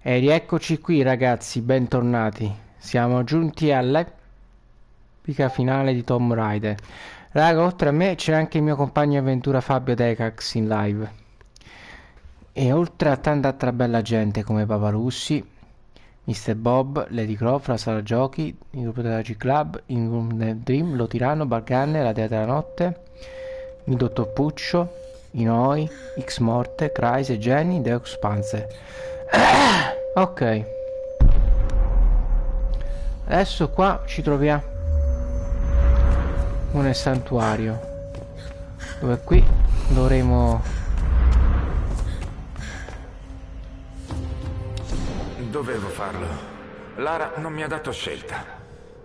E rieccoci qui ragazzi, bentornati. Siamo giunti all'epica finale di Tomb Raider. Raga, oltre a me c'è anche il mio compagno di avventura Fabio Decax in live. E oltre a tanta altra bella gente come Papa Russi, Mr. Bob, Lady Croft, la sala giochi, il gruppo della G-Club, il Room del Dream, Lo Tiranno, Barganne, la Dea della Notte, il Dottor Puccio, Inoi, X Morte, Kreis e Jenny, Deus Panzer. Ok. Adesso qua ci troviamo nel santuario, dove qui dovremo... Dovevo farlo. Lara non mi ha dato scelta.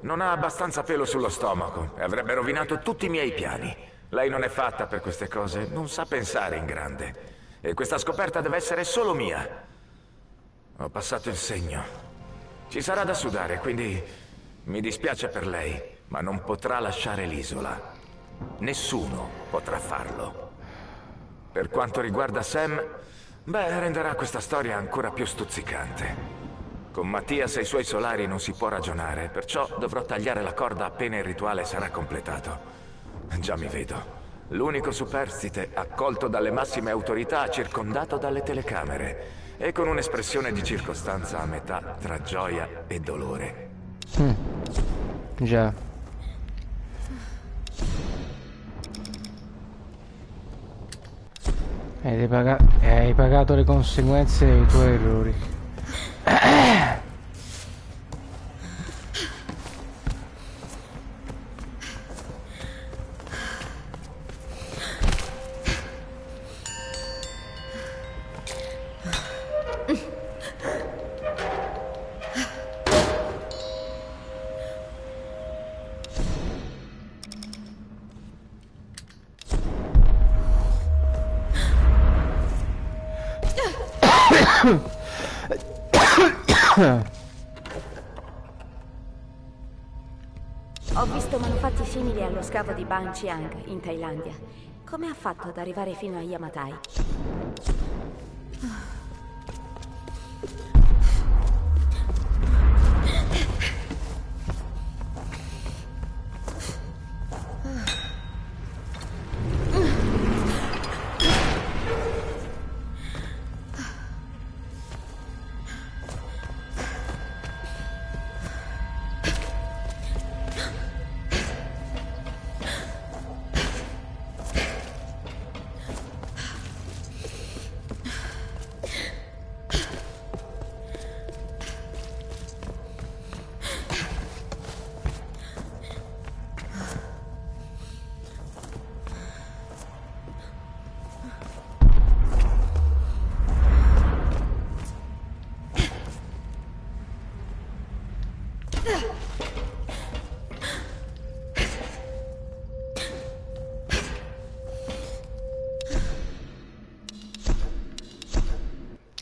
Non ha abbastanza pelo sullo stomaco e avrebbe rovinato tutti i miei piani. Lei non è fatta per queste cose, non sa pensare in grande. E questa scoperta deve essere solo mia. Ho passato il segno. Ci sarà da sudare, quindi mi dispiace per lei, ma non potrà lasciare l'isola. Nessuno potrà farlo. Per quanto riguarda Sam, beh, renderà questa storia ancora più stuzzicante. Con Mattias e i suoi solari non si può ragionare, perciò dovrò tagliare la corda appena il rituale sarà completato. Già mi vedo. L'unico superstite accolto dalle massime autorità, circondato dalle telecamere e con un'espressione di circostanza a metà tra gioia e dolore. Già. Hai pagato le conseguenze dei tuoi errori. Ho visto manufatti simili allo scavo di Ban Chiang in Thailandia. Come ha fatto ad arrivare fino a Yamatai?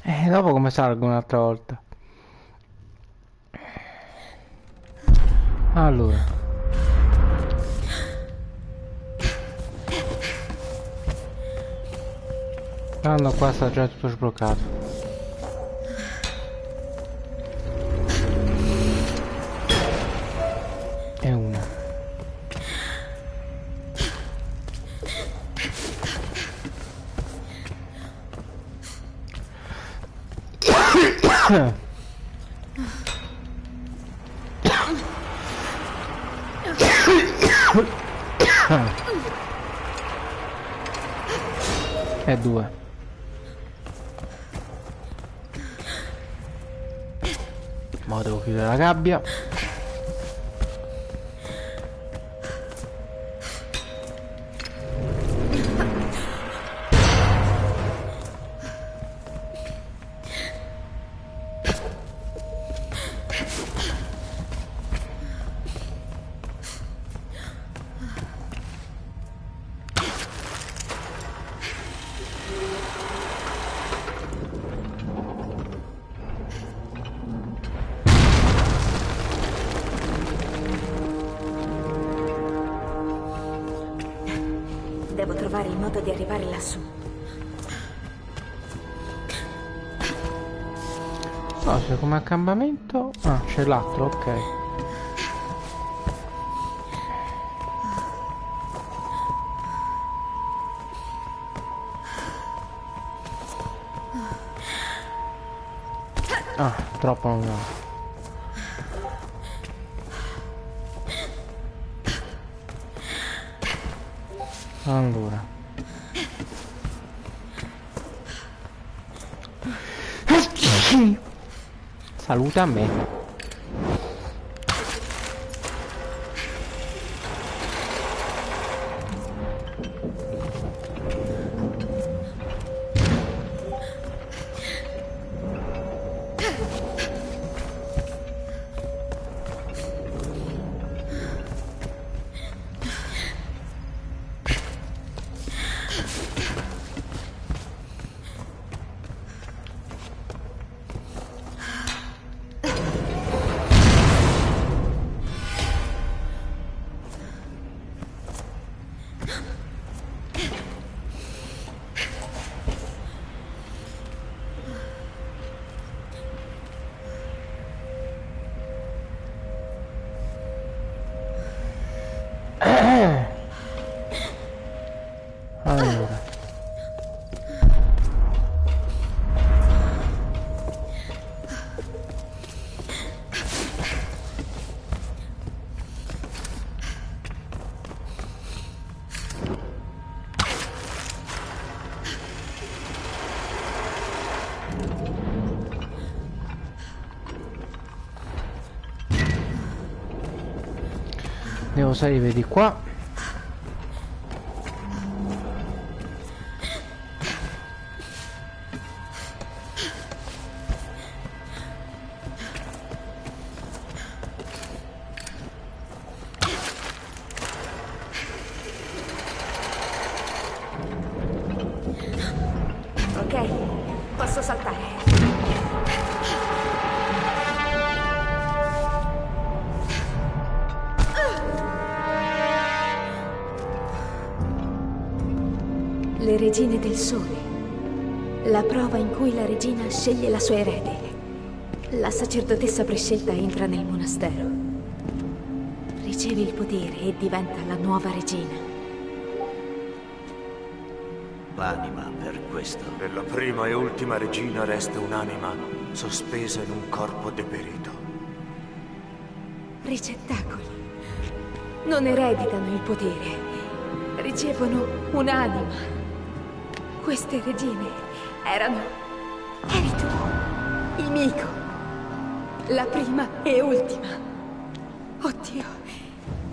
E dopo come salgo un'altra volta? Allora. Tanto qua sta già tutto sbloccato. E una. E due. Ma devo chiudere la gabbia. Devo trovare il modo di arrivare lassù. Cosa come accampamento? Ah, c'è l'altro, ok. Ah, troppo lontano. Allora. Saluta a me. Allora. Devo salire di qua. Ok, posso saltare. Le regine del sole. La prova in cui la regina sceglie la sua erede. La sacerdotessa prescelta entra nel monastero. Riceve il potere e diventa la nuova regina. L'anima per questo. Per la prima e ultima regina resta un'anima sospesa in un corpo deperito. Ricettacoli. Non ereditano il potere. Ricevono un'anima. Queste regine erano... Eri tu, Imiko. La prima e ultima. Oddio.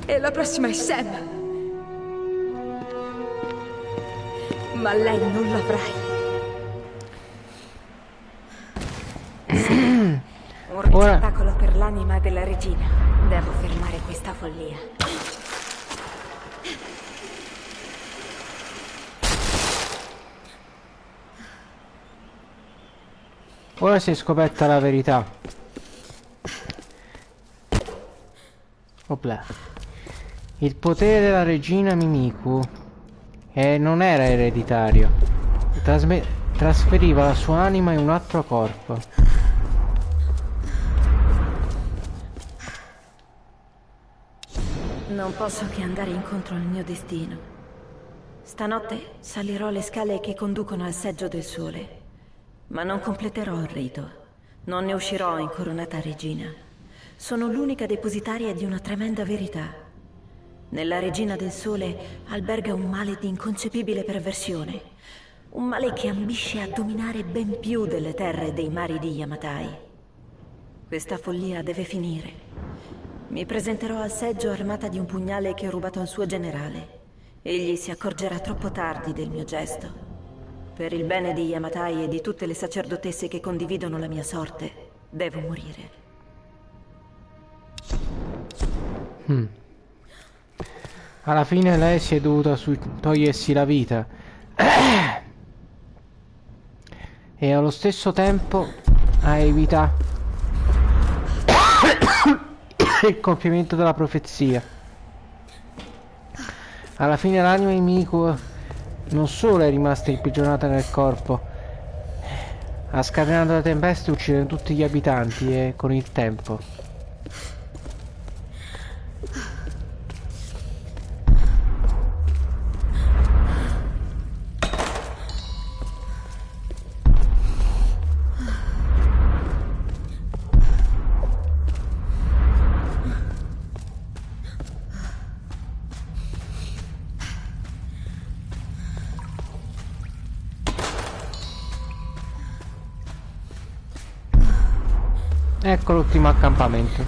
E la prossima è Sam. Ma lei non l'avrai. Sì. Un ricettacolo per l'anima della regina. Devo fermare questa follia. Ora si è scoperta la verità. Opla. Il potere della regina Mimiku non era ereditario. Trasferiva la sua anima in un altro corpo. Non posso che andare incontro al mio destino. Stanotte salirò le scale che conducono al seggio del sole. Ma non completerò il rito. Non ne uscirò incoronata regina. Sono l'unica depositaria di una tremenda verità. Nella regina del sole alberga un male di inconcepibile perversione. Un male che ambisce a dominare ben più delle terre e dei mari di Yamatai. Questa follia deve finire. Mi presenterò al seggio armata di un pugnale che ho rubato al suo generale. Egli si accorgerà troppo tardi del mio gesto. Per il bene di Yamatai e di tutte le sacerdotesse che condividono la mia sorte, devo morire. Alla fine lei si è dovuta togliersi la vita. E allo stesso tempo ha evitato il compimento della profezia. Alla fine l'anima di Miku non solo è rimasta imprigionata nel corpo, Ha scatenato la tempesta e uccide tutti gli abitanti con il tempo. Ecco l'ultimo accampamento.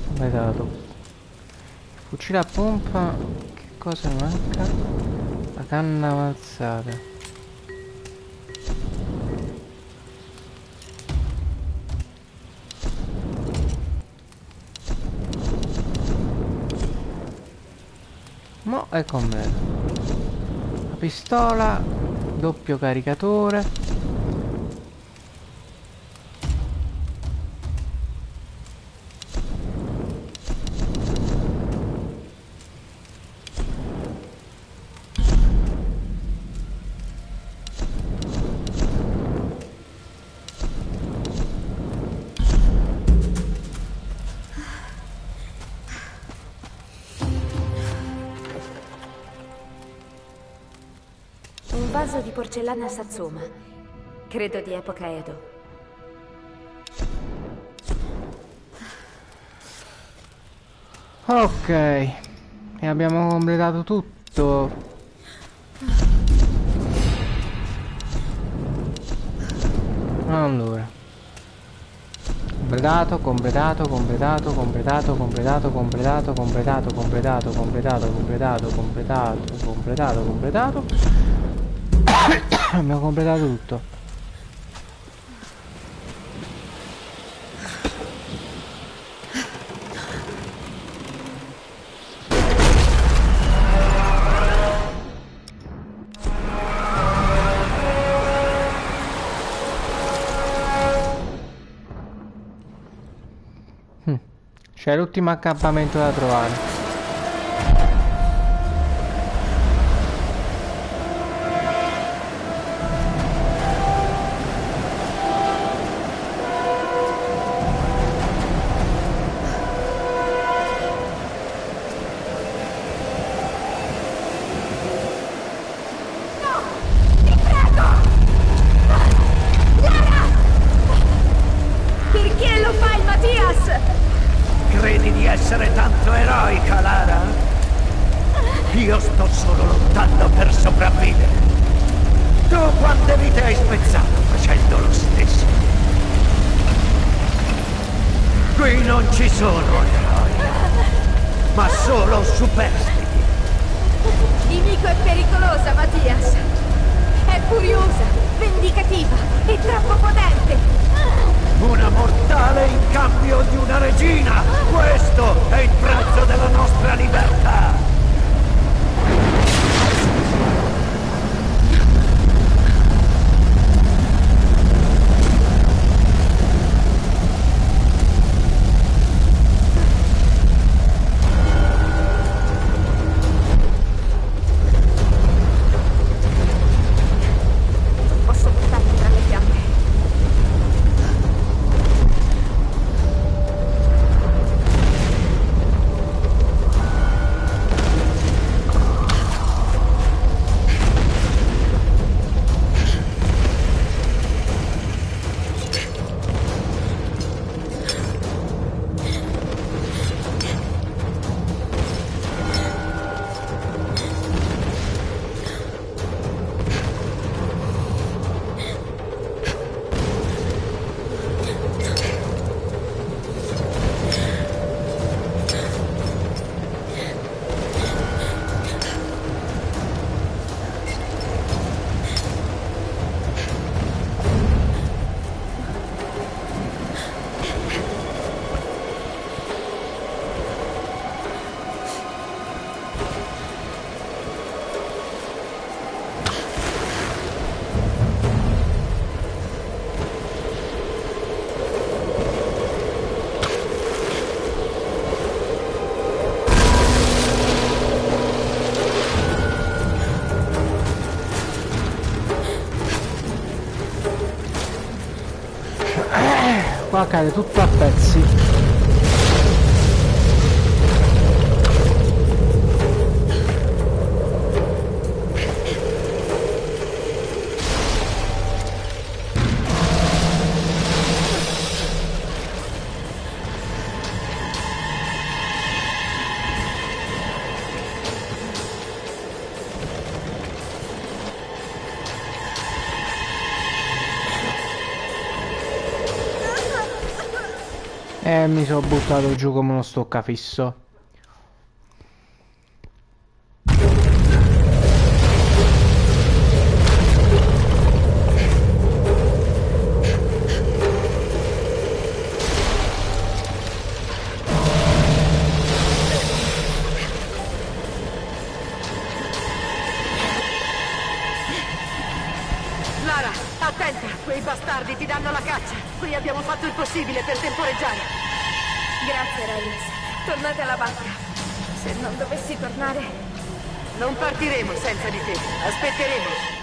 Completato. Fucile a pompa. Che cosa manca? La canna avanzata. Mo' è con me. La pistola, doppio caricatore. Un vaso di porcellana Satsuma. Credo di epoca Edo. Ok. E abbiamo completato tutto. Allora. Completato, completato, completato, completato, completato, completato, completato, completato, completato, completato, completato, completato, completato. Abbiamo completato tutto. C'è l'ultimo accampamento da trovare. Perché lo fai, Mattias? Credi di essere tanto eroica, Lara? Io sto solo lottando per sopravvivere. Tu quante vite hai spezzato facendo lo stesso? Qui non ci sono eroi, ma solo superstiti. Nemico è pericolosa, Mattias. È furiosa, vendicativa e troppo potente. Una mortale in cambio di una regina! Questo è il prezzo della nostra libertà! Posso portarti tra le fiamme. No, cade tutto a pezzi. E mi sono buttato giù come uno stoccafisso. Lara, attenta! Quei bastardi ti danno la caccia! Qui abbiamo fatto il possibile per temporeggiare! Grazie, Reyes. Tornate alla barca. Se non dovessi tornare... Non partiremo senza di te! Aspetteremo!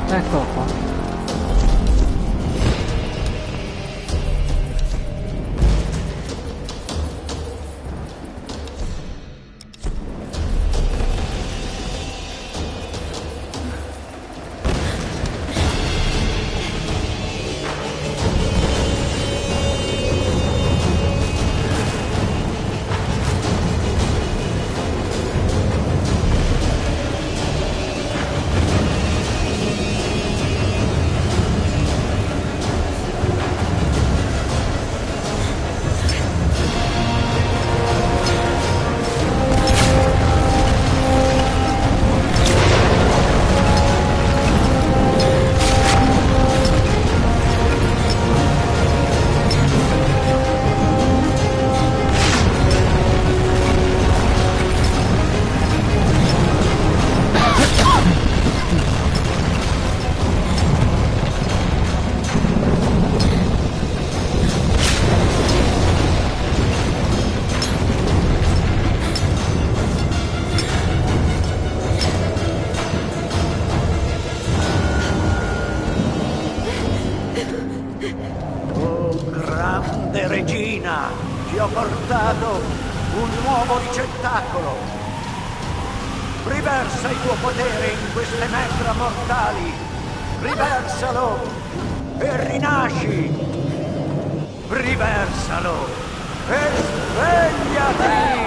Eccolo qua. Regina, ti ho portato un nuovo ricettacolo. Riversa il tuo potere in queste membra mortali. Riversalo e rinasci. Riversalo e svegliati.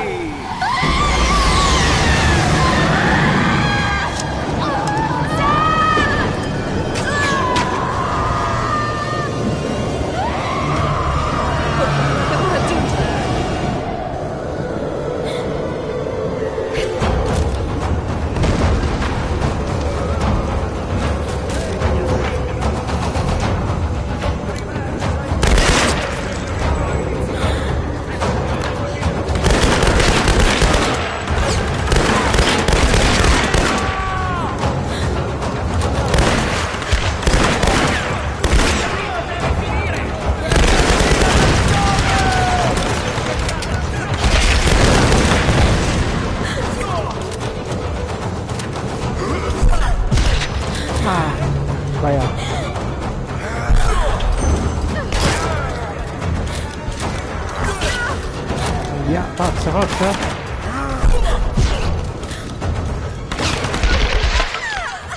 Forza, forza.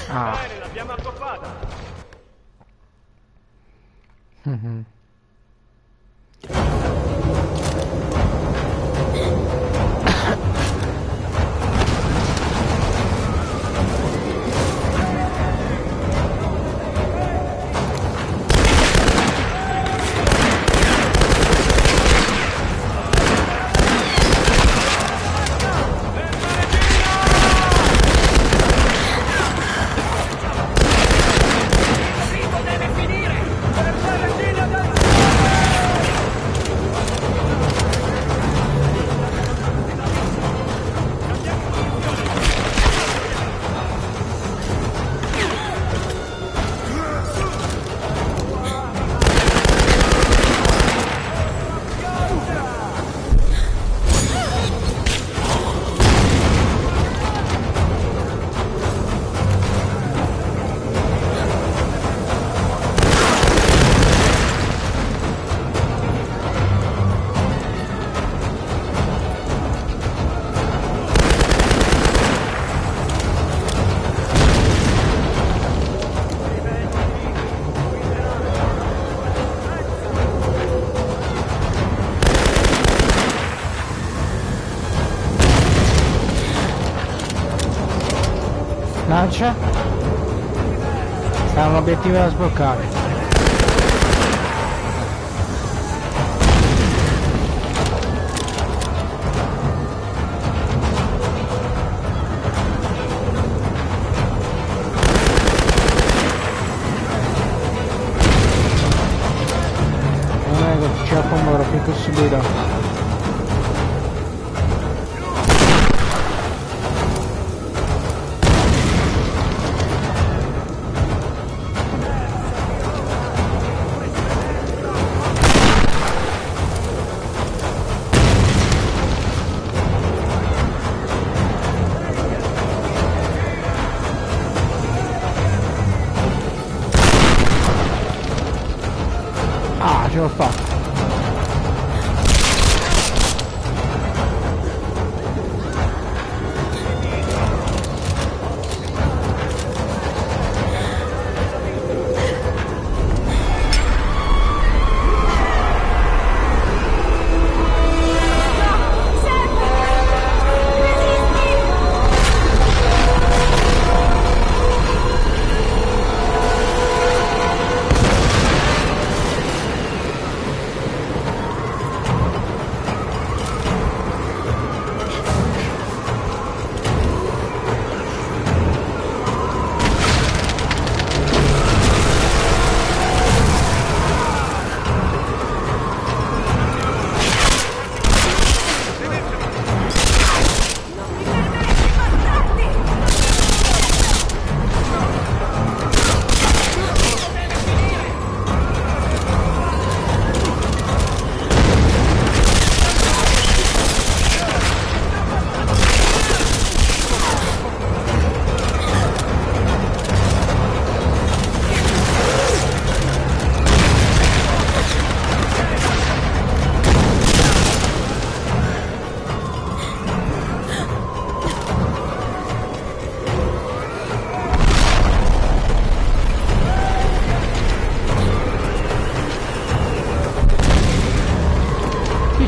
Ah. Bene, l'abbiamo accoppata. Lancia. Sta un obiettivo da sbloccare. Non è che ci accomodano più possibilità. Ah, ce l'ho fatta.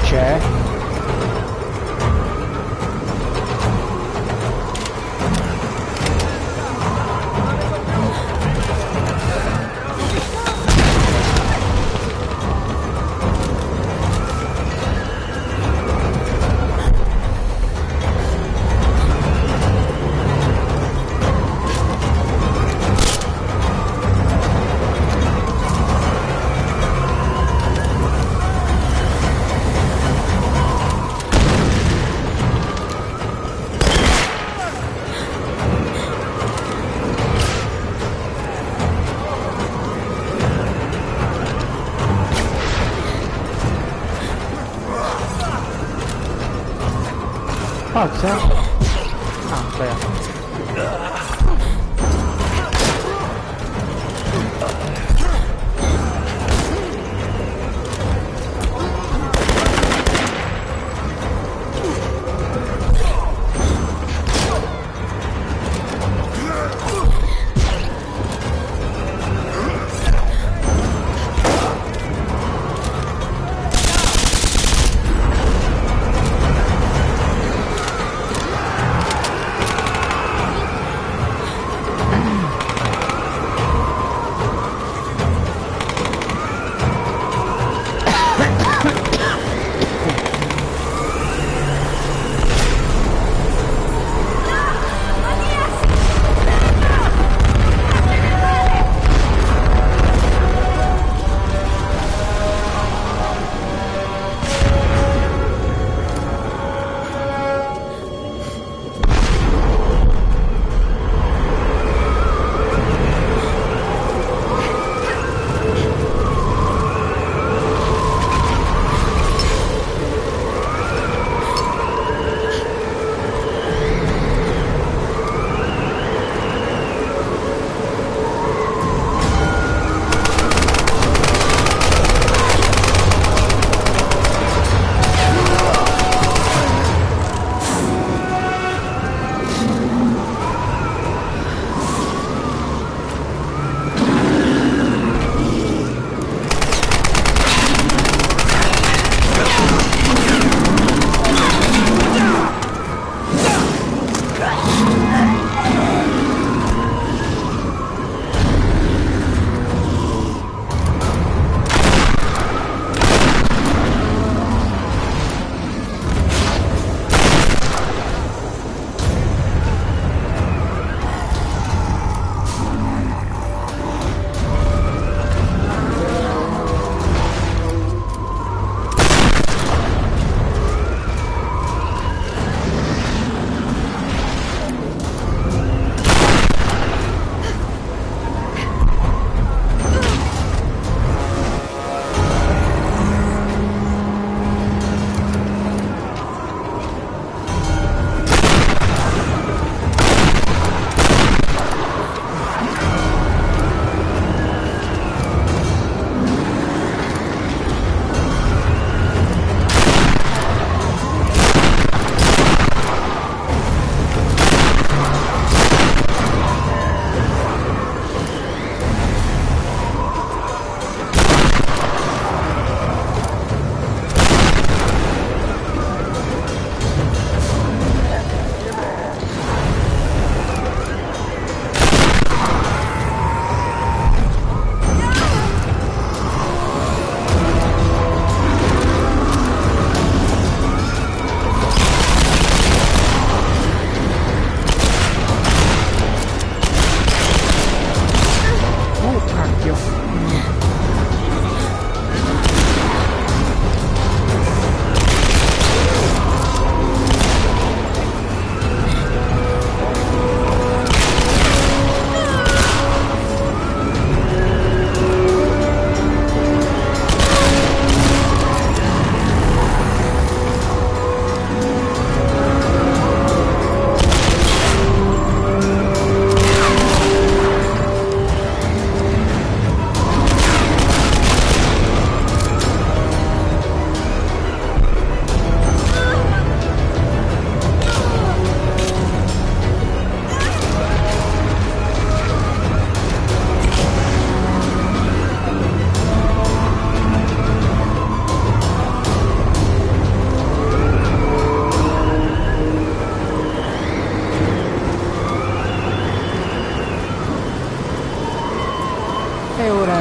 C'è? Forza? Ah, spera.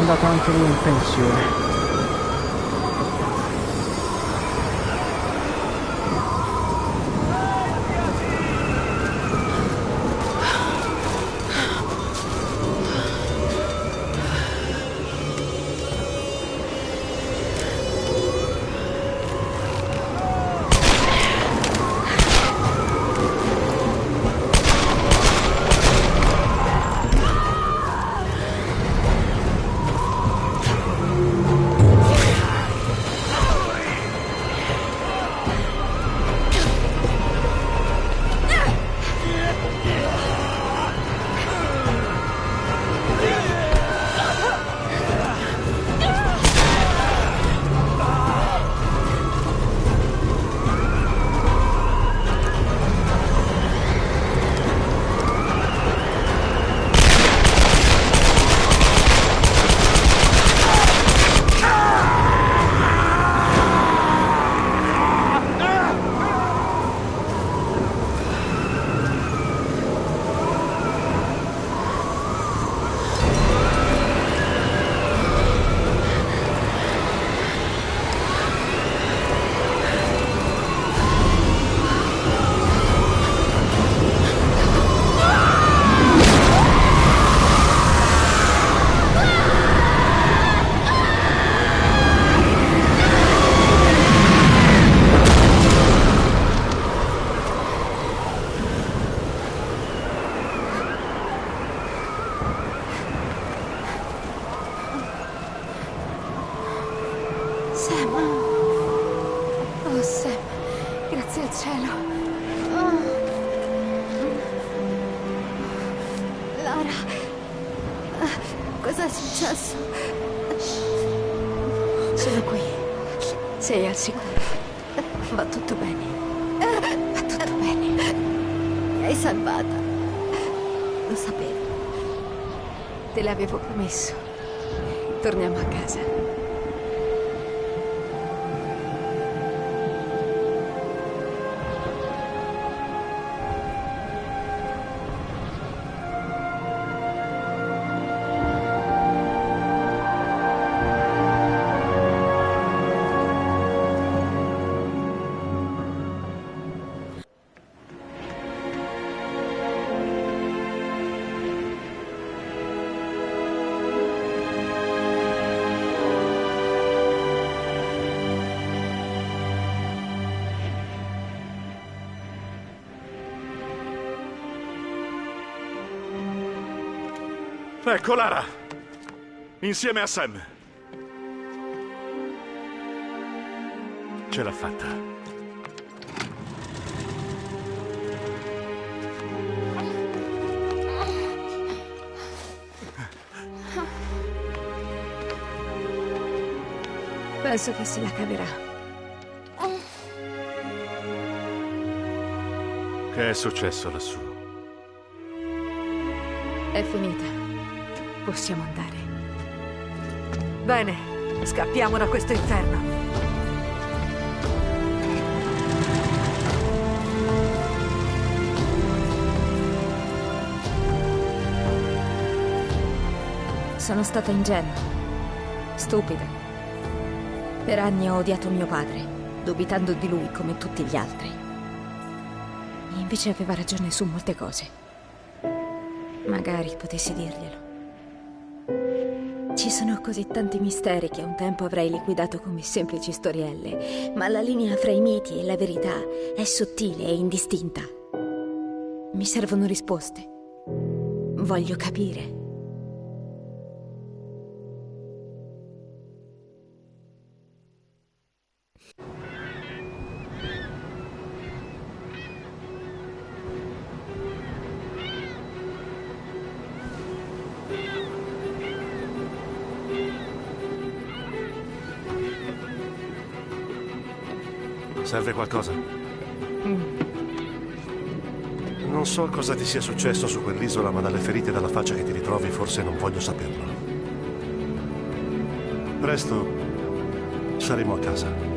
andato anche lui in pensione. Sam. Oh, Sam. Grazie al cielo. Oh. Lara. Cos'è successo? Sono qui. Sei al sicuro. Va tutto bene. Va tutto bene. Mi hai salvata. Lo sapevo. Te l'avevo promesso. Torniamo a casa. Ecco Lara! Insieme a Sam. Ce l'ha fatta. Penso che se la caverà. Che è successo lassù? È finita. Possiamo andare. Bene, scappiamo da questo inferno. Sono stata ingenua, stupida. Per anni ho odiato mio padre, dubitando di lui come tutti gli altri. Invece aveva ragione su molte cose. Magari potessi dirglielo. Ci sono così tanti misteri che un tempo avrei liquidato come semplici storielle, ma la linea fra i miti e la verità è sottile e indistinta. Mi servono risposte. Voglio capire. Serve qualcosa? Non so cosa ti sia successo su quell'isola, ma dalle ferite e dalla faccia che ti ritrovi forse non voglio saperlo. Presto saremo a casa.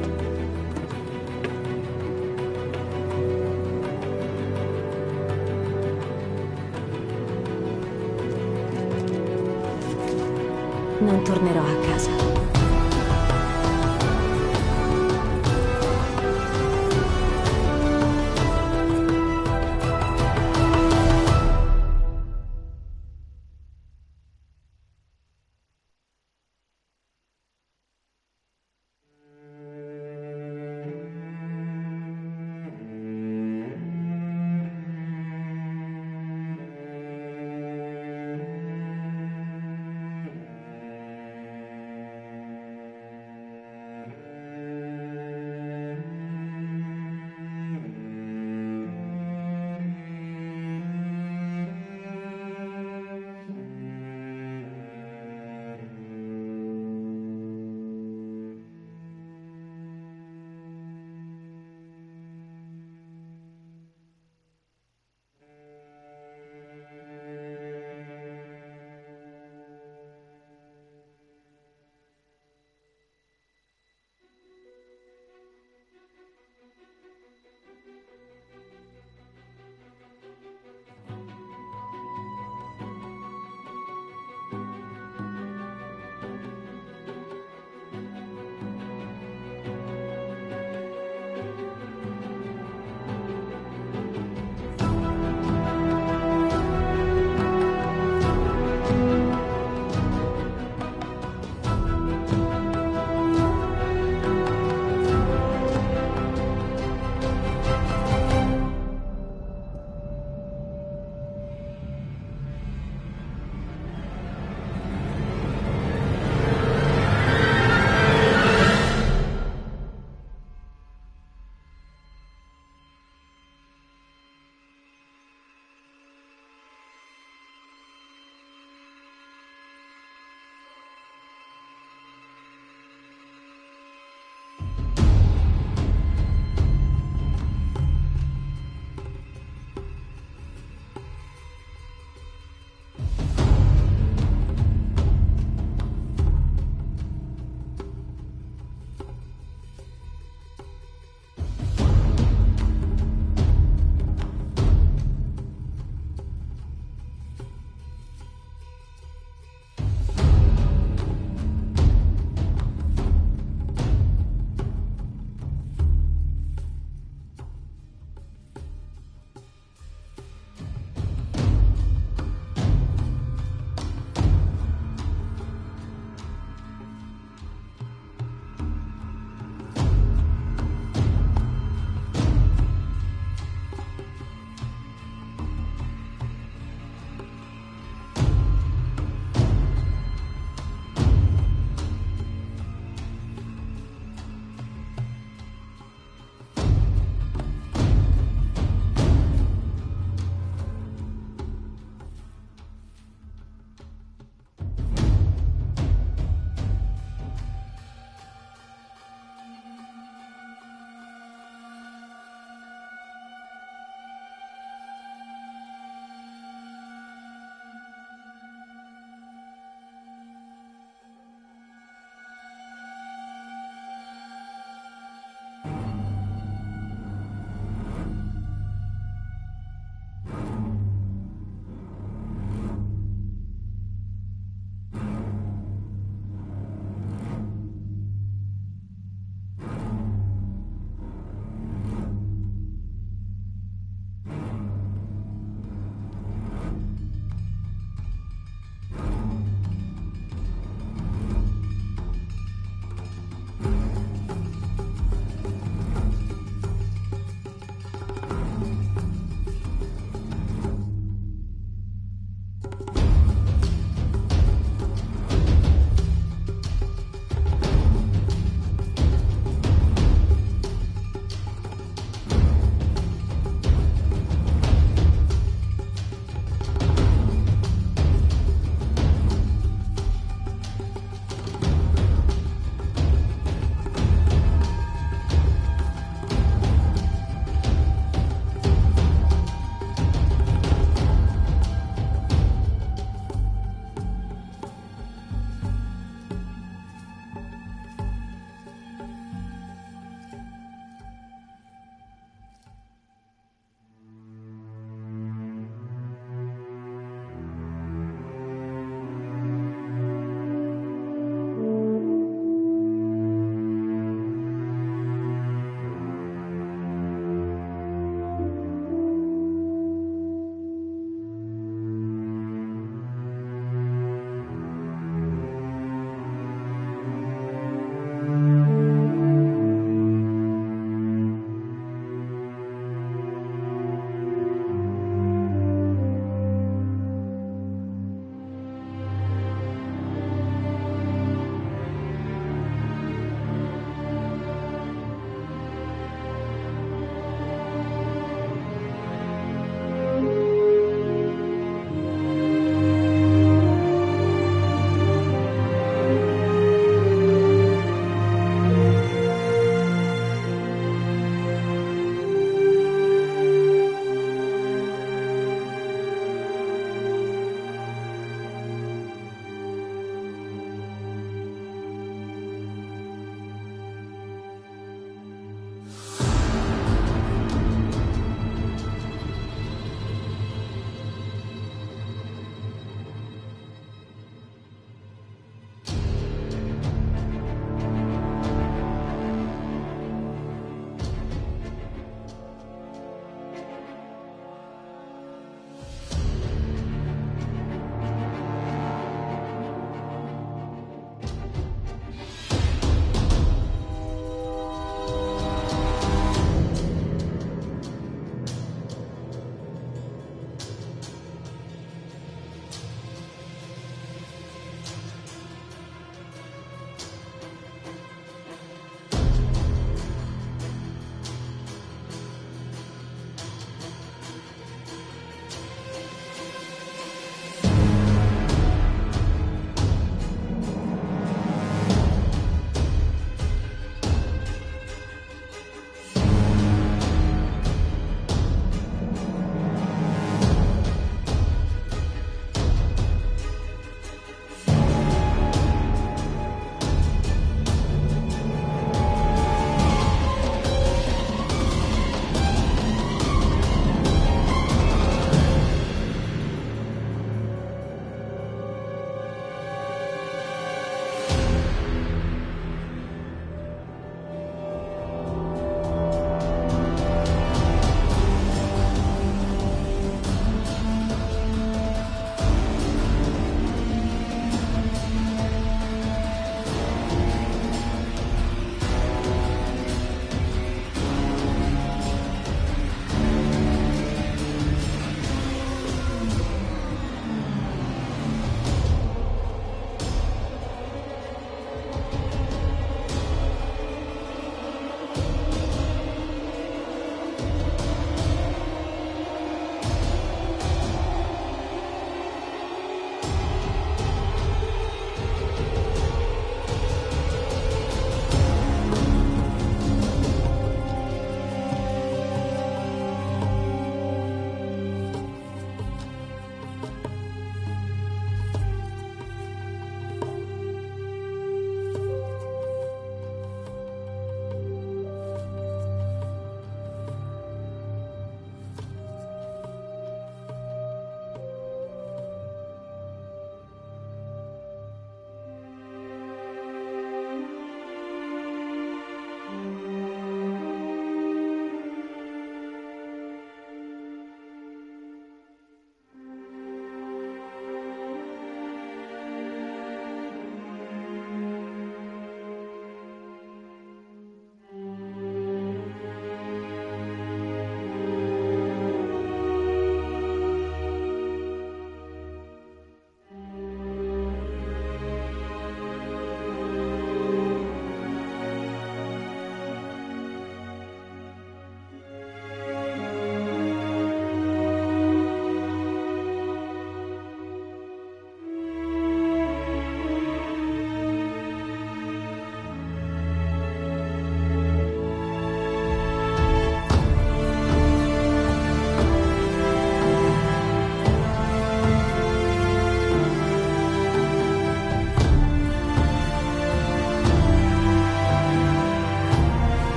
Non tornerò a casa.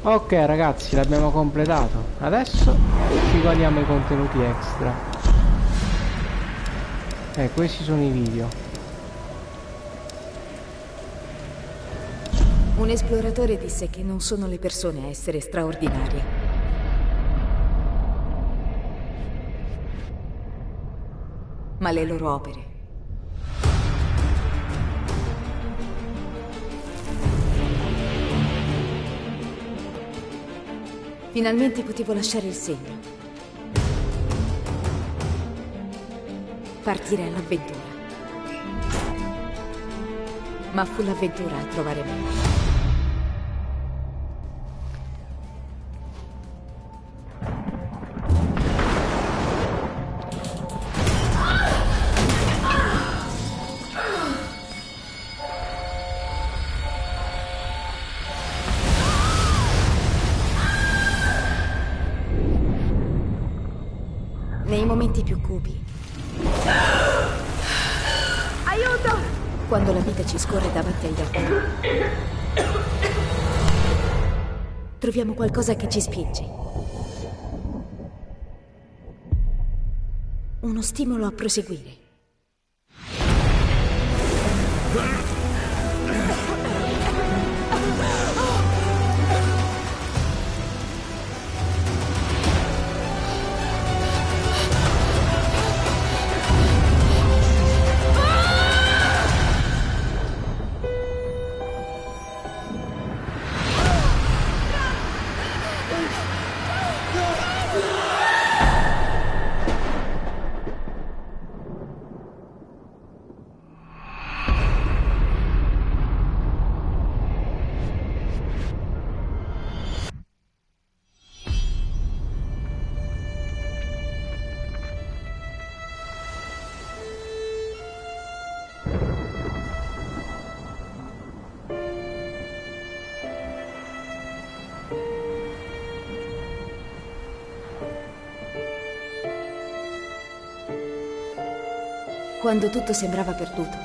Ok ragazzi, l'abbiamo completato. Adesso ci guardiamo i contenuti extra. Questi sono i video. Un esploratore disse che non sono le persone a essere straordinarie, ma le loro opere. Finalmente potevo lasciare il segno. Partire all'avventura. Ma fu l'avventura a trovare me. Nei momenti più cupi. Aiuto! Quando la vita ci scorre davanti agli occhi. Troviamo qualcosa che ci spinge. Uno stimolo a proseguire. Quando tutto sembrava perduto,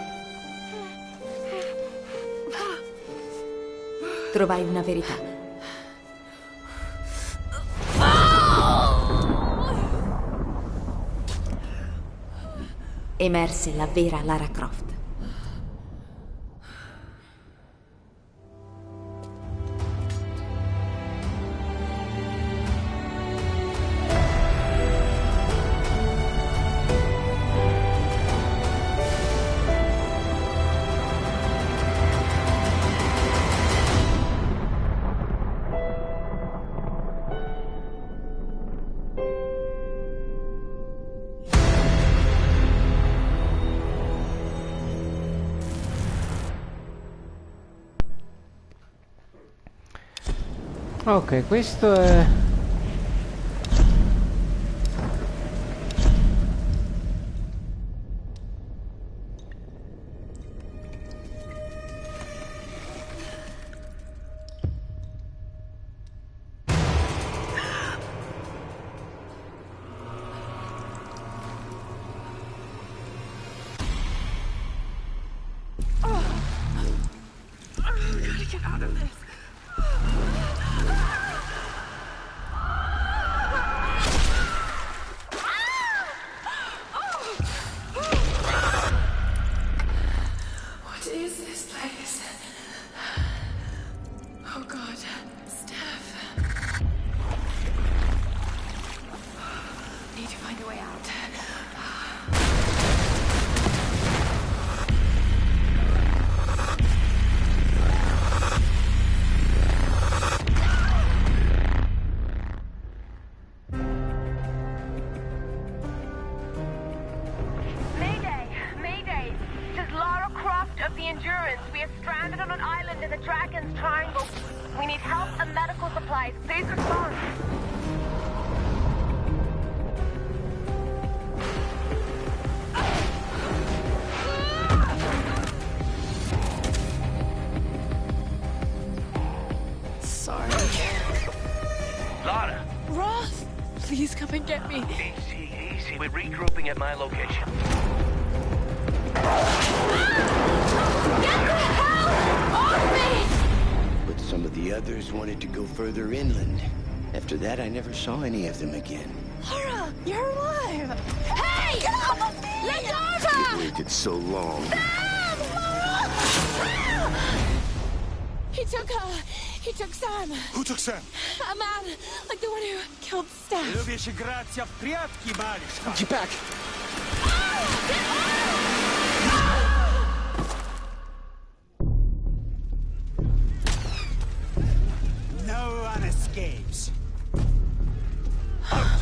trovai una verità. Emerse la vera Lara Croft. Ok, questo è... Please come and get me. Easy. We're regrouping at my location. Get the hell off me! With Some of the others wanted to go further inland. After that, I never saw any of them again. Laura, you're alive! Hey! Get off of me! Let go of her! We waited so long. Sam! Laura! He took her. He took Sam. Who took Sam? A man, like the one who killed Steph. Get back! No one escapes. Out!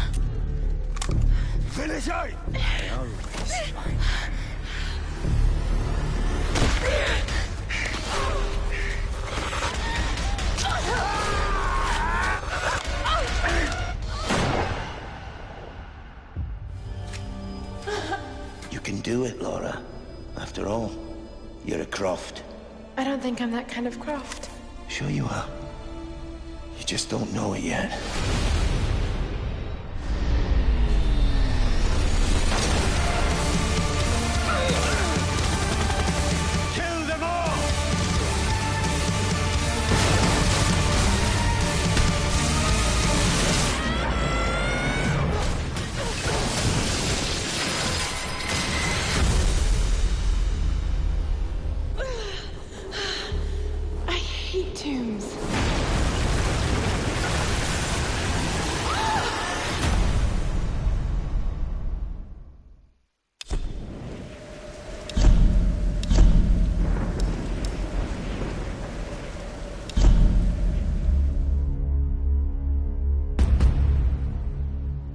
Finish it! I always find You can do it, Laura. After all, you're a Croft. I don't think I'm that kind of Croft. Sure you are. You just don't know it yet. kill them all! I hate tombs.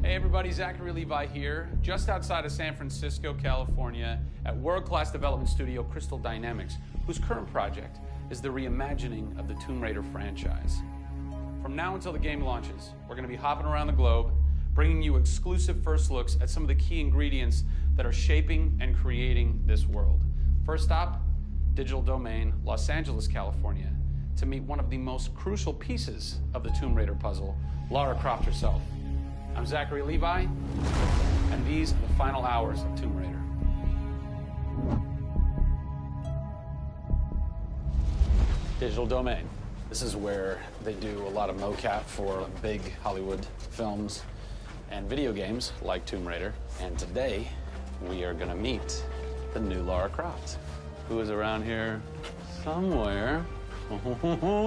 Hey everybody, Zachary Levi here, just outside of San Francisco, California, at world-class development studio Crystal Dynamics, whose current project is the reimagining of the Tomb Raider franchise. From now until the game launches, we're going to be hopping around the globe, bringing you exclusive first looks at some of the key ingredients that are shaping and creating this world. First stop, Digital Domain, Los Angeles, California, to meet one of the most crucial pieces of the Tomb Raider puzzle, Lara Croft herself. I'm Zachary Levi, and these are the final hours of Tomb Raider. Digital Domain. This is where they do a lot of mocap for big Hollywood films and video games like Tomb Raider. And today, we are gonna meet the new Lara Croft, who is around here somewhere.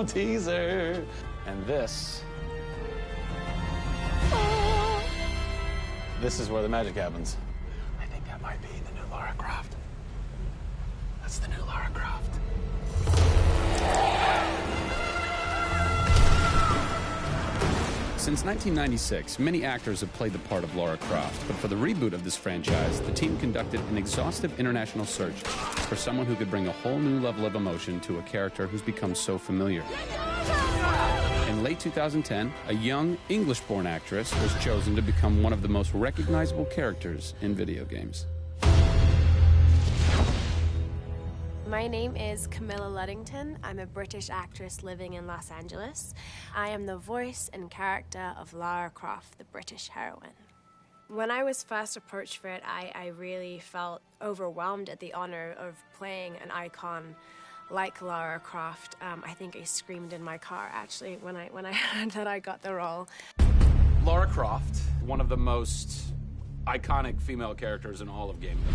Teaser! And this is where the magic happens. I think that might be the new Lara Croft. That's the new Lara Croft. Since 1996, many actors have played the part of Lara Croft, but for the reboot of this franchise, the team conducted an exhaustive international search for someone who could bring a whole new level of emotion to a character who's become so familiar. In late 2010, a young English-born actress was chosen to become one of the most recognizable characters in video games. My name is Camilla Luddington. I'm a British actress living in Los Angeles. I am the voice and character of Lara Croft, the British heroine. When I was first approached for it, I really felt overwhelmed at the honor of playing an icon like Lara Croft. I think I screamed in my car, actually, when I heard that I got the role. Lara Croft, one of the most iconic female characters in all of gaming.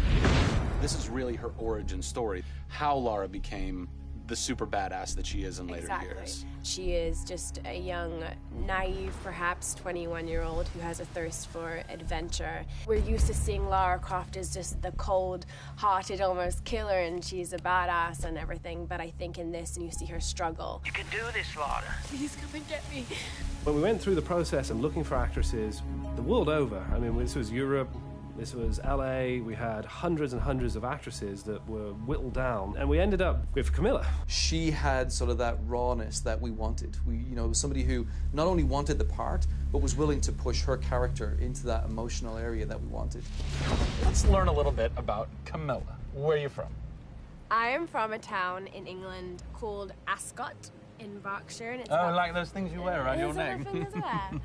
This is really her origin story, how Lara became the super badass that she is in later years. She is just a young, naive, perhaps 21-year-old who has a thirst for adventure. We're used to seeing Lara Croft as just the cold-hearted, almost killer, and she's a badass and everything, but I think in this, you see her struggle. You can do this, Lara. Please come and get me. When we went through the process of looking for actresses the world over, I mean, this was Europe, this was LA, we had hundreds and hundreds of actresses that were whittled down, and we ended up with Camilla. She had sort of that rawness that we wanted. Was somebody who not only wanted the part, but was willing to push her character into that emotional area that we wanted. Let's learn a little bit about Camilla. Where are you from? I am from a town in England called Ascot in Berkshire. And it's like those things you wear around your neck.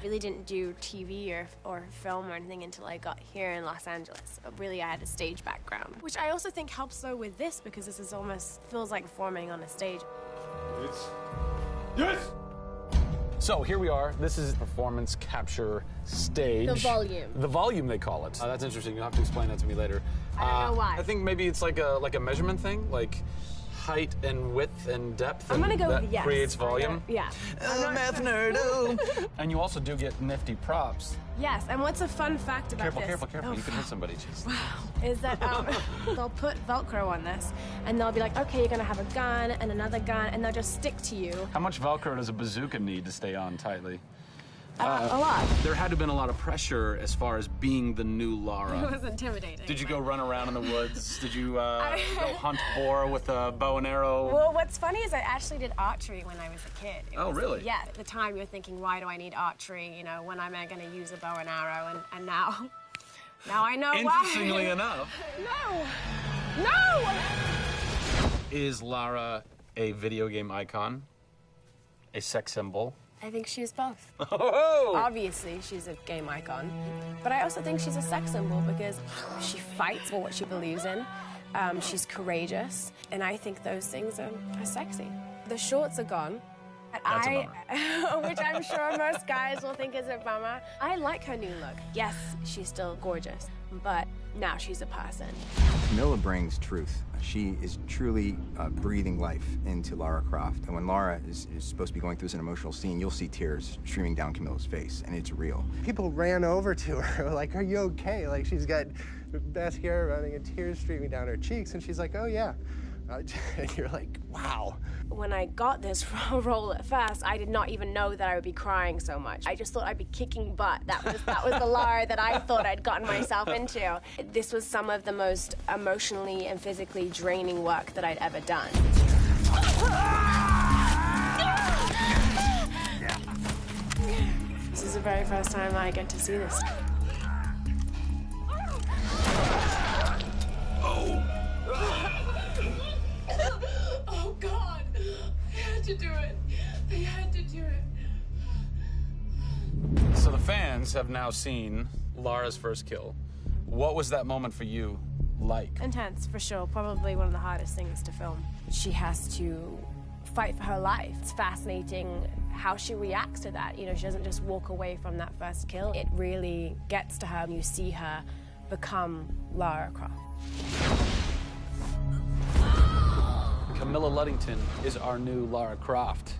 Really didn't do TV or film or anything until I got here in Los Angeles. But really, I had a stage background, which I also think helps though with this because this is almost feels like performing on a stage. Yes! So here we are. This is performance capture stage. The volume. The volume, they call it. That's interesting. You'll have to explain that to me later. I don't know why. I think maybe it's like a measurement thing, like height and width and depth. I'm gonna go that with yes. creates volume. Yeah. Math nerd. And you also do get nifty props. Yes, and what's a fun fact about this? Careful. Oh, You can hit somebody. Jeez. wow. Is that they'll put Velcro on this, and they'll be like, okay, you're gonna have a gun and another gun, and they'll just stick to you. How much Velcro does a bazooka need to stay on tightly? A lot. There had to have been a lot of pressure as far as being the new Lara. It was intimidating. Did you go run around in the woods? Did you go hunt boar with a bow and arrow? Well, what's funny is I actually did archery when I was a kid. Really? Yeah. At the time, you're thinking, why do I need archery? You know, when am I going to use a bow and arrow? And now I know why. Interestingly enough. No! Is Lara a video game icon? A sex symbol? I think she's both. Oh! Obviously, she's a game icon. But I also think she's a sex symbol because she fights for what she believes in. She's courageous. And I think those things are sexy. The shorts are gone. That's a bummer. Which I'm sure most guys will think is a bummer. I like her new look. Yes, she's still gorgeous, but now she's a person. Camilla brings truth. She is truly breathing life into Lara Croft. And when Lara is supposed to be going through an emotional scene, you'll see tears streaming down Camilla's face, and it's real. People ran over to her, like, are you okay? Like, she's got mascara running and tears streaming down her cheeks, and she's like, oh, yeah. And you're like, wow. When I got this role at first, I did not even know that I would be crying so much. I just thought I'd be kicking butt. That was the Lara that I thought I'd gotten myself into. This was some of the most emotionally and physically draining work that I'd ever done. This is the very first time I get to see this. Oh, God. I had to do it. I had to do it. So the fans have now seen Lara's first kill. What was that moment for you like? Intense, for sure. Probably one of the hardest things to film. She has to fight for her life. It's fascinating how she reacts to that. You know, she doesn't just walk away from that first kill. It really gets to her, and you see her become Lara Croft. Camilla Luddington is our new Lara Croft.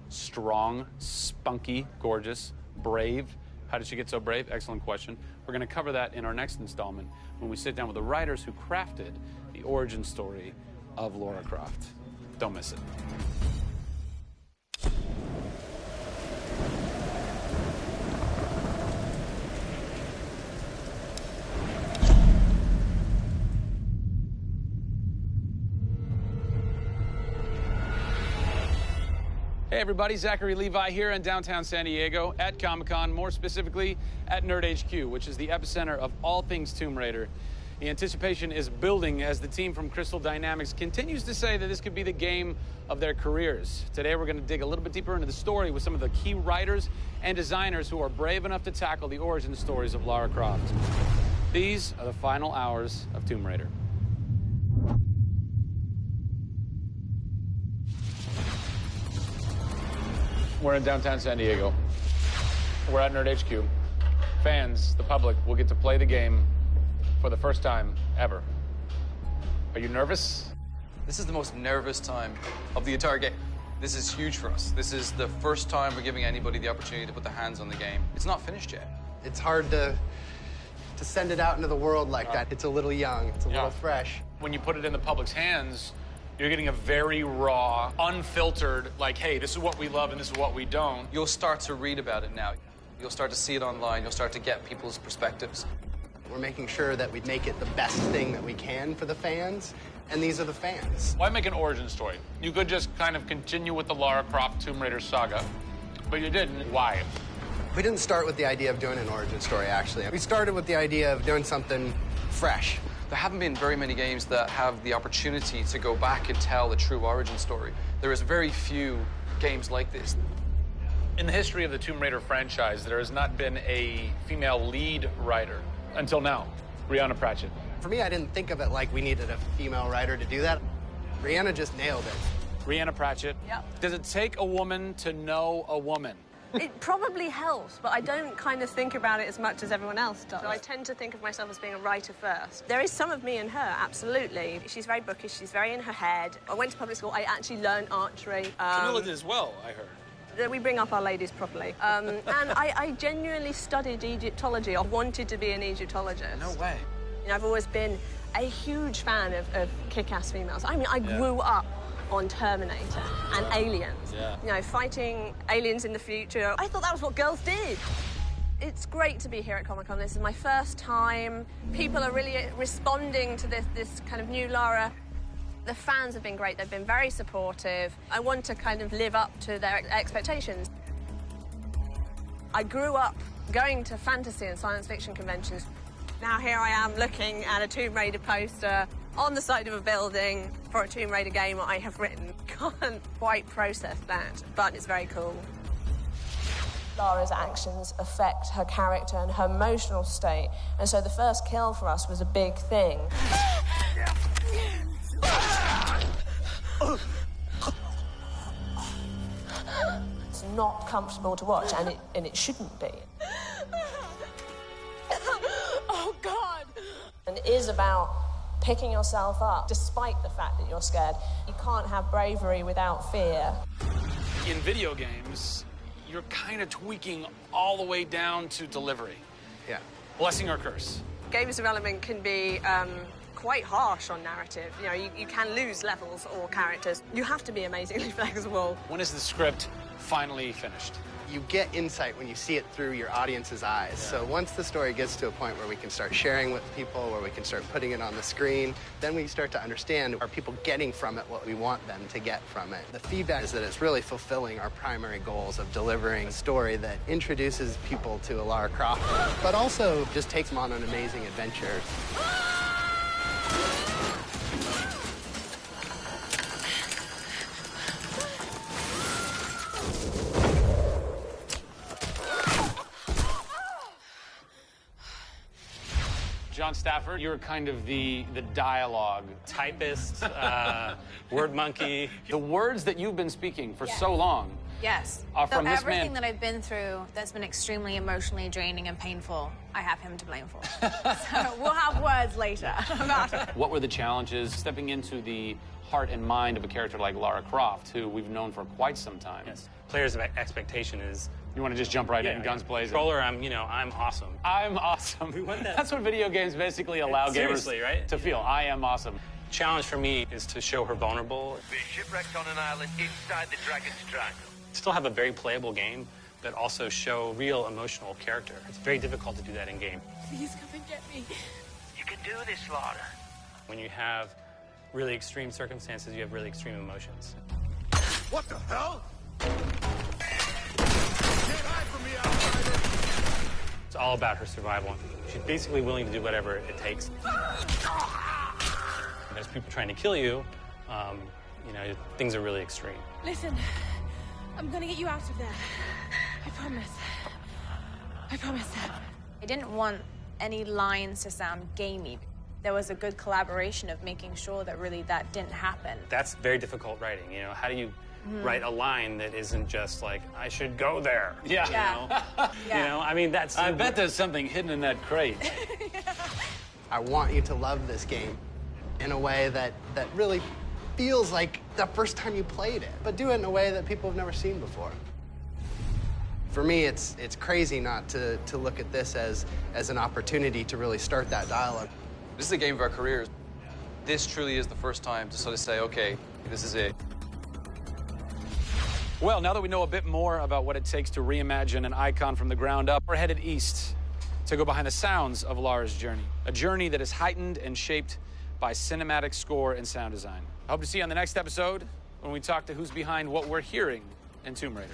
Strong, spunky, gorgeous, brave. How did she get so brave? Excellent question. We're going to cover that in our next installment when we sit down with the writers who crafted the origin story of Lara Croft. Don't miss it. Hey everybody, Zachary Levi here in downtown San Diego at Comic-Con, more specifically at Nerd HQ, which is the epicenter of all things Tomb Raider. The anticipation is building as the team from Crystal Dynamics continues to say that this could be the game of their careers. Today we're going to dig a little bit deeper into the story with some of the key writers and designers who are brave enough to tackle the origin stories of Lara Croft. These are the final hours of Tomb Raider. We're in downtown San Diego. We're at Nerd HQ. Fans, the public, will get to play the game for the first time ever. Are you nervous? This is the most nervous time of the entire game. This is huge for us. This is the first time we're giving anybody the opportunity to put their hands on the game. It's not finished yet. It's hard to send it out into the world like that. It's a little young. It's a little fresh. When you put it in the public's hands, you're getting a very raw, unfiltered, like, hey, this is what we love and this is what we don't. You'll start to read about it now. You'll start to see it online. You'll start to get people's perspectives. We're making sure that we make it the best thing that we can for the fans, and these are the fans. Why make an origin story? You could just kind of continue with the Lara Croft Tomb Raider saga, but you didn't. Why? We didn't start with the idea of doing an origin story, actually. We started with the idea of doing something fresh. There haven't been very many games that have the opportunity to go back and tell the true origin story. There is very few games like this. In the history of the Tomb Raider franchise, there has not been a female lead writer until now, Brianna Pratchett. For me, I didn't think of it like we needed a female writer to do that. Brianna just nailed it. Brianna Pratchett. Yep. Does it take a woman to know a woman? It probably helps, but I don't kind of think about it as much as everyone else does. So I tend to think of myself as being a writer first. There is some of me in her, absolutely. She's very bookish, she's very in her head. I went to public school, I actually learned archery. Camilla did as well, I heard. We bring up our ladies properly. And I genuinely studied Egyptology. I wanted to be an Egyptologist. No way. You know, I've always been a huge fan of kick-ass females. I mean, I grew up on Terminator and Aliens. Yeah. You know, fighting aliens in the future. I thought that was what girls did. It's great to be here at Comic-Con. This is my first time. People are really responding to this kind of new Lara. The fans have been great. They've been very supportive. I want to kind of live up to their expectations. I grew up going to fantasy and science fiction conventions. Now here I am looking at a Tomb Raider poster on the side of a building for a Tomb Raider game I have written. Can't quite process that, but it's very cool. Lara's actions affect her character and her emotional state, and so the first kill for us was a big thing. It's not comfortable to watch, and it shouldn't be. Oh, God! And it is about picking yourself up, despite the fact that you're scared. You can't have bravery without fear. In video games, you're kind of tweaking all the way down to delivery. Yeah. Blessing or curse. Games development can be quite harsh on narrative. You know, you can lose levels or characters. You have to be amazingly flexible. When is the script finally finished? You get insight when you see it through your audience's eyes. Yeah. So once the story gets to a point where we can start sharing with people, where we can start putting it on the screen, then we start to understand, are people getting from it what we want them to get from it? The feedback is that it's really fulfilling our primary goals of delivering a story that introduces people to Lara Croft, but also just takes them on an amazing adventure. John Stafford, you're kind of the dialogue typist, word monkey. The words that you've been speaking for so long. Yes. Are from this everything man. that I've been through that's been extremely emotionally draining and painful, I have him to blame for. So we'll have words later about it. What were the challenges stepping into the heart and mind of a character like Lara Croft, who we've known for quite some time? Yes. Players' expectation is... You want to just jump right in, guns blazing? Controller, I'm awesome. I'm awesome. We want that. That's what video games basically allow gamers right? to feel. I am awesome. Challenge for me is to show her vulnerable. We're shipwrecked on an island inside the Dragon's Triangle. Still have a very playable game, but also show real emotional character. It's very difficult to do that in game. Please come and get me. You can do this, Lara. When you have really extreme circumstances, you have really extreme emotions. What the hell? Can't hide from me, outsider! It's all about her survival. She's basically willing to do whatever it takes. There's people trying to kill you. Things are really extreme. Listen, I'm gonna get you out of there. I promise. I promise. I didn't want any lines to sound gamey. There was a good collaboration of making sure that really that didn't happen. That's very difficult writing. How do you write a line that isn't just like, I should go there? Yeah. That's... I bet there's something hidden in that crate. I want you to love this game in a way that really feels like the first time you played it, but do it in a way that people have never seen before. For me, it's crazy not to look at this as an opportunity to really start that dialogue. This is a game of our careers. This truly is the first time to sort of say, okay, this is it. Well, now that we know a bit more about what it takes to reimagine an icon from the ground up, we're headed east to go behind the sounds of Lara's journey. A journey that is heightened and shaped by cinematic score and sound design. I hope to see you on the next episode when we talk to who's behind what we're hearing in Tomb Raider.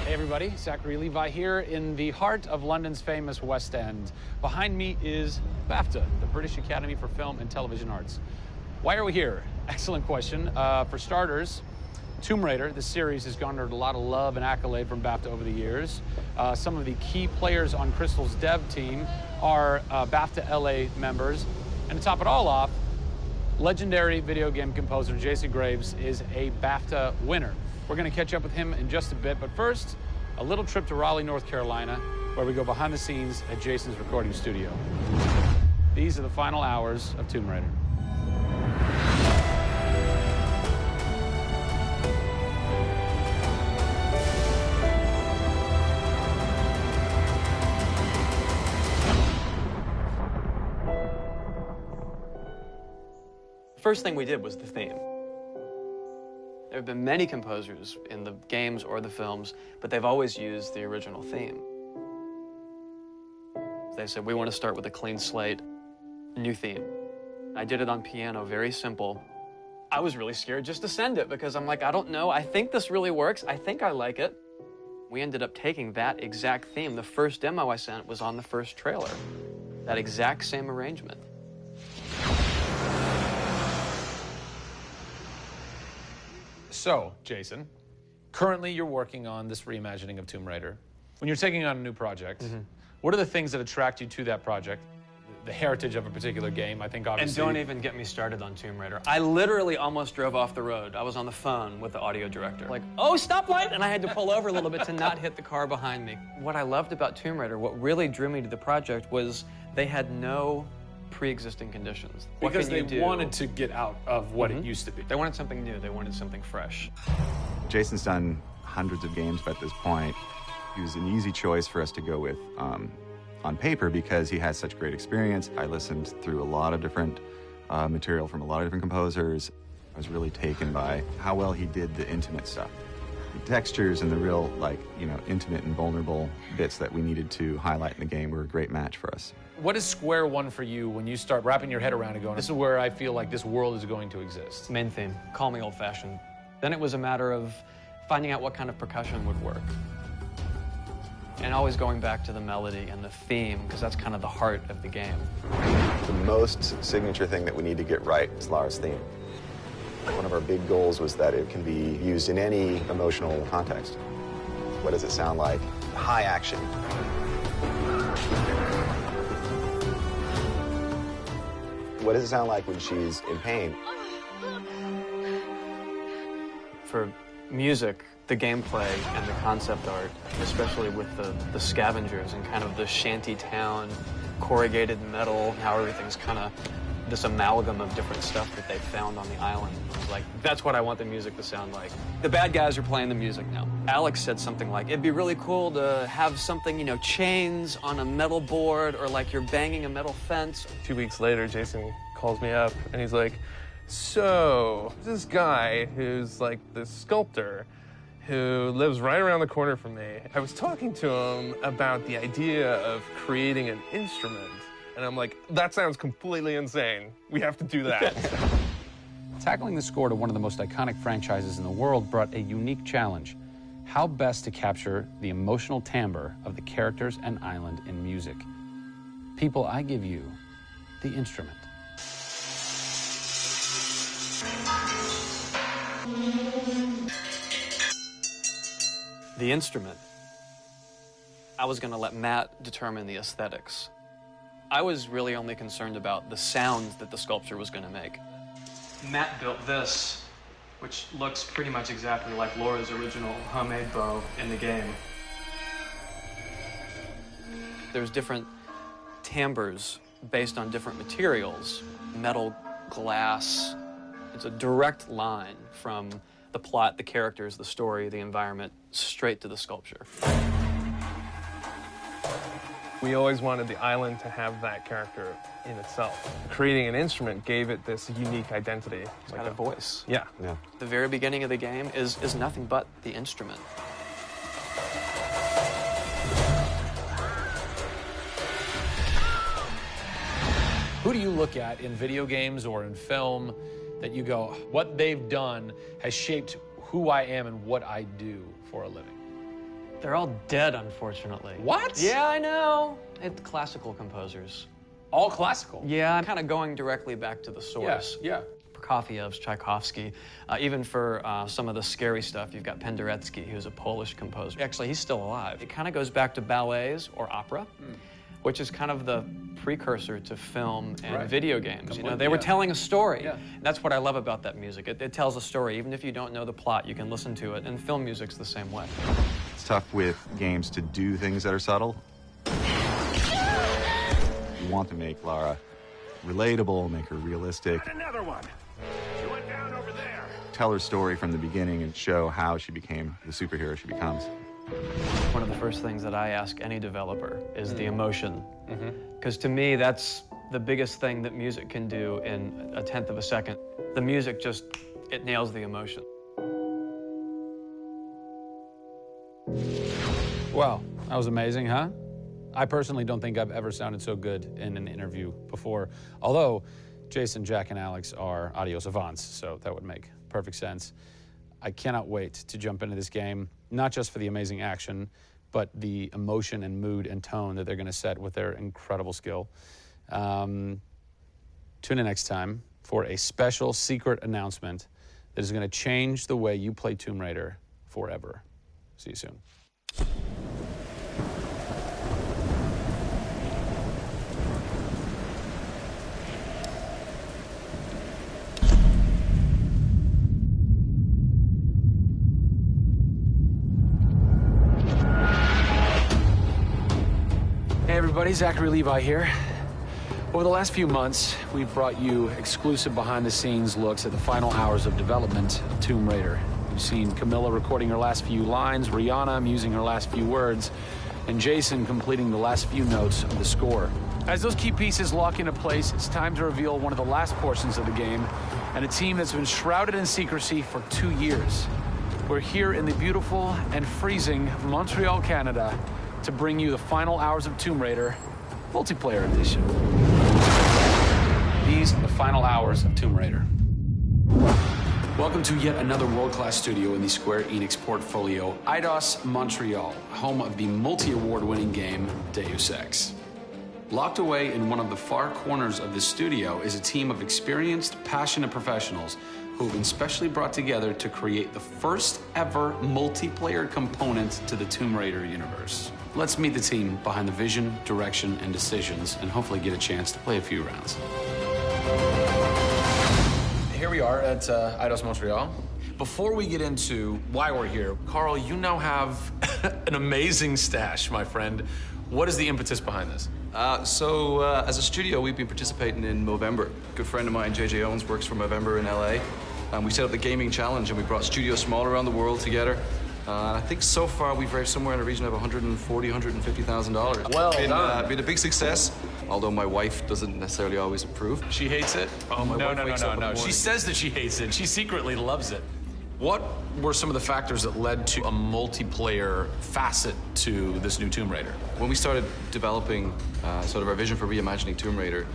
Hey everybody, Zachary Levi here in the heart of London's famous West End. Behind me is BAFTA, the British Academy for Film and Television Arts. Why are we here? Excellent question. For starters, Tomb Raider, the series, has garnered a lot of love and accolade from BAFTA over the years. Some of the key players on Crystal's dev team are BAFTA LA members. And to top it all off, legendary video game composer Jason Graves is a BAFTA winner. We're going to catch up with him in just a bit, but first, a little trip to Raleigh, North Carolina, where we go behind the scenes at Jason's recording studio. These are the final hours of Tomb Raider. First thing we did was the theme. There have been many composers in the games or the films, but they've always used the original theme. They said, we want to start with a clean slate, a new theme. I did it on piano, very simple. I was really scared just to send it because I'm like, I don't know, I think this really works, I think I like it. We ended up taking that exact theme. The first demo I sent was on the first trailer. That exact same arrangement. So, Jason, currently you're working on this reimagining of Tomb Raider. When you're taking on a new project, what are the things that attract you to that project? The heritage of a particular game, I think, obviously. And don't even get me started on Tomb Raider. I literally almost drove off the road. I was on the phone with the audio director. Like, oh, stoplight! And I had to pull over a little bit to not hit the car behind me. What I loved about Tomb Raider, what really drew me to the project was they had no pre-existing conditions. Because they wanted to get out of what it used to be. They wanted something new. They wanted something fresh. Jason's done hundreds of games at this point. He was an easy choice for us to go with on paper because he has such great experience. I listened through a lot of different material from a lot of different composers. I was really taken by how well he did the intimate stuff. The textures and the real, intimate and vulnerable bits that we needed to highlight in the game were a great match for us. What is square one for you when you start wrapping your head around it going, this is where I feel like this world is going to exist? Main theme. Call me old-fashioned. Then it was a matter of finding out what kind of percussion would work. And always going back to the melody and the theme, because that's kind of the heart of the game. The most signature thing that we need to get right is Lara's theme. One of our big goals was that it can be used in any emotional context. What does it sound like? High action. What does it sound like when she's in pain? For music, the gameplay and the concept art, especially with the scavengers and kind of the shanty town, corrugated metal, how everything's kind of this amalgam of different stuff that they found on the island. Like, that's what I want the music to sound like. The bad guys are playing the music now. Alex said something like, it'd be really cool to have something, chains on a metal board or like you're banging a metal fence. 2 weeks later, Jason calls me up and he's like, so, this guy who's like this sculptor who lives right around the corner from me, I was talking to him about the idea of creating an instrument. And I'm like, that sounds completely insane. We have to do that. Tackling the score to one of the most iconic franchises in the world brought a unique challenge. How best to capture the emotional timbre of the characters and island in music? People, I give you the instrument. The instrument. I was going to let Matt determine the aesthetics. I was really only concerned about the sounds that the sculpture was going to make. Matt built this, which looks pretty much exactly like Laura's original homemade bow in the game. There's different timbres based on different materials, metal, glass. It's a direct line from the plot, the characters, the story, the environment, straight to the sculpture. We always wanted the island to have that character in itself. Creating an instrument gave it this unique identity. It's got a voice. Yeah. The very beginning of the game is nothing but the instrument. Who do you look at in video games or in film that you go, what they've done has shaped who I am and what I do for a living? They're all dead, unfortunately. What? Yeah, I know. It's classical composers. All classical? Yeah, I'm kind of going directly back to the source. Yeah. Prokofiev's, Tchaikovsky. Even for some of the scary stuff, you've got Penderecki, who's a Polish composer. Actually, he's still alive. It kind of goes back to ballets or opera, which is kind of the precursor to film and video games. You know, they were telling a story. And that's what I love about that music. It tells a story. Even if you don't know the plot, you can listen to it. And film music's the same way. It's tough with games to do things that are subtle. You want to make Lara relatable, make her realistic. Another one. She went down over there. Tell her story from the beginning and show how she became the superhero she becomes. One of the first things that I ask any developer is the emotion. Because to me, that's the biggest thing that music can do in a tenth of a second. The music just, it nails the emotion. Wow, that was amazing, huh? I personally don't think I've ever sounded so good in an interview before, although Jason, Jack, and Alex are audio savants, so that would make perfect sense. I cannot wait to jump into this game, not just for the amazing action, but the emotion and mood and tone that they're going to set with their incredible skill. Tune in next time for a special secret announcement that is going to change the way you play Tomb Raider forever. See you soon. Hey everybody, Zachary Levi here. Over the last few months, we've brought you exclusive behind-the-scenes looks at the final hours of development of Tomb Raider. You've seen Camilla recording her last few lines, Rihanna musing her last few words, and Jason completing the last few notes of the score. As those key pieces lock into place, it's time to reveal one of the last portions of the game, and a team that's been shrouded in secrecy for 2 years. We're here in the beautiful and freezing Montreal, Canada, to bring you the final hours of Tomb Raider multiplayer edition. These are the final hours of Tomb Raider. Welcome to yet another world-class studio in the Square Enix portfolio, Eidos Montreal, home of the multi-award-winning game Deus Ex. Locked away in one of the far corners of this studio is a team of experienced, passionate professionals who have been specially brought together to create the first ever multiplayer component to the Tomb Raider universe. Let's meet the team behind the vision, direction, and decisions, and hopefully get a chance to play a few rounds. Here we are at Eidos Montreal. Before we get into why we're here, Carl, you now have an amazing stash, my friend. What is the impetus behind this? As a studio, we've been participating in Movember. A good friend of mine, JJ Owens, works for Movember in LA. And we set up the gaming challenge, and we brought studios from all around the world together. I think so far we've raised somewhere in the region of $140,000, $150,000. Well done. Been a big success, although my wife doesn't necessarily always approve. She hates it? Oh, my wife wakes up in the No. She morning. says that she hates it. She secretly loves it. What were some of the factors that led to a multiplayer facet to this new Tomb Raider? When we started developing sort of our vision for reimagining Tomb Raider,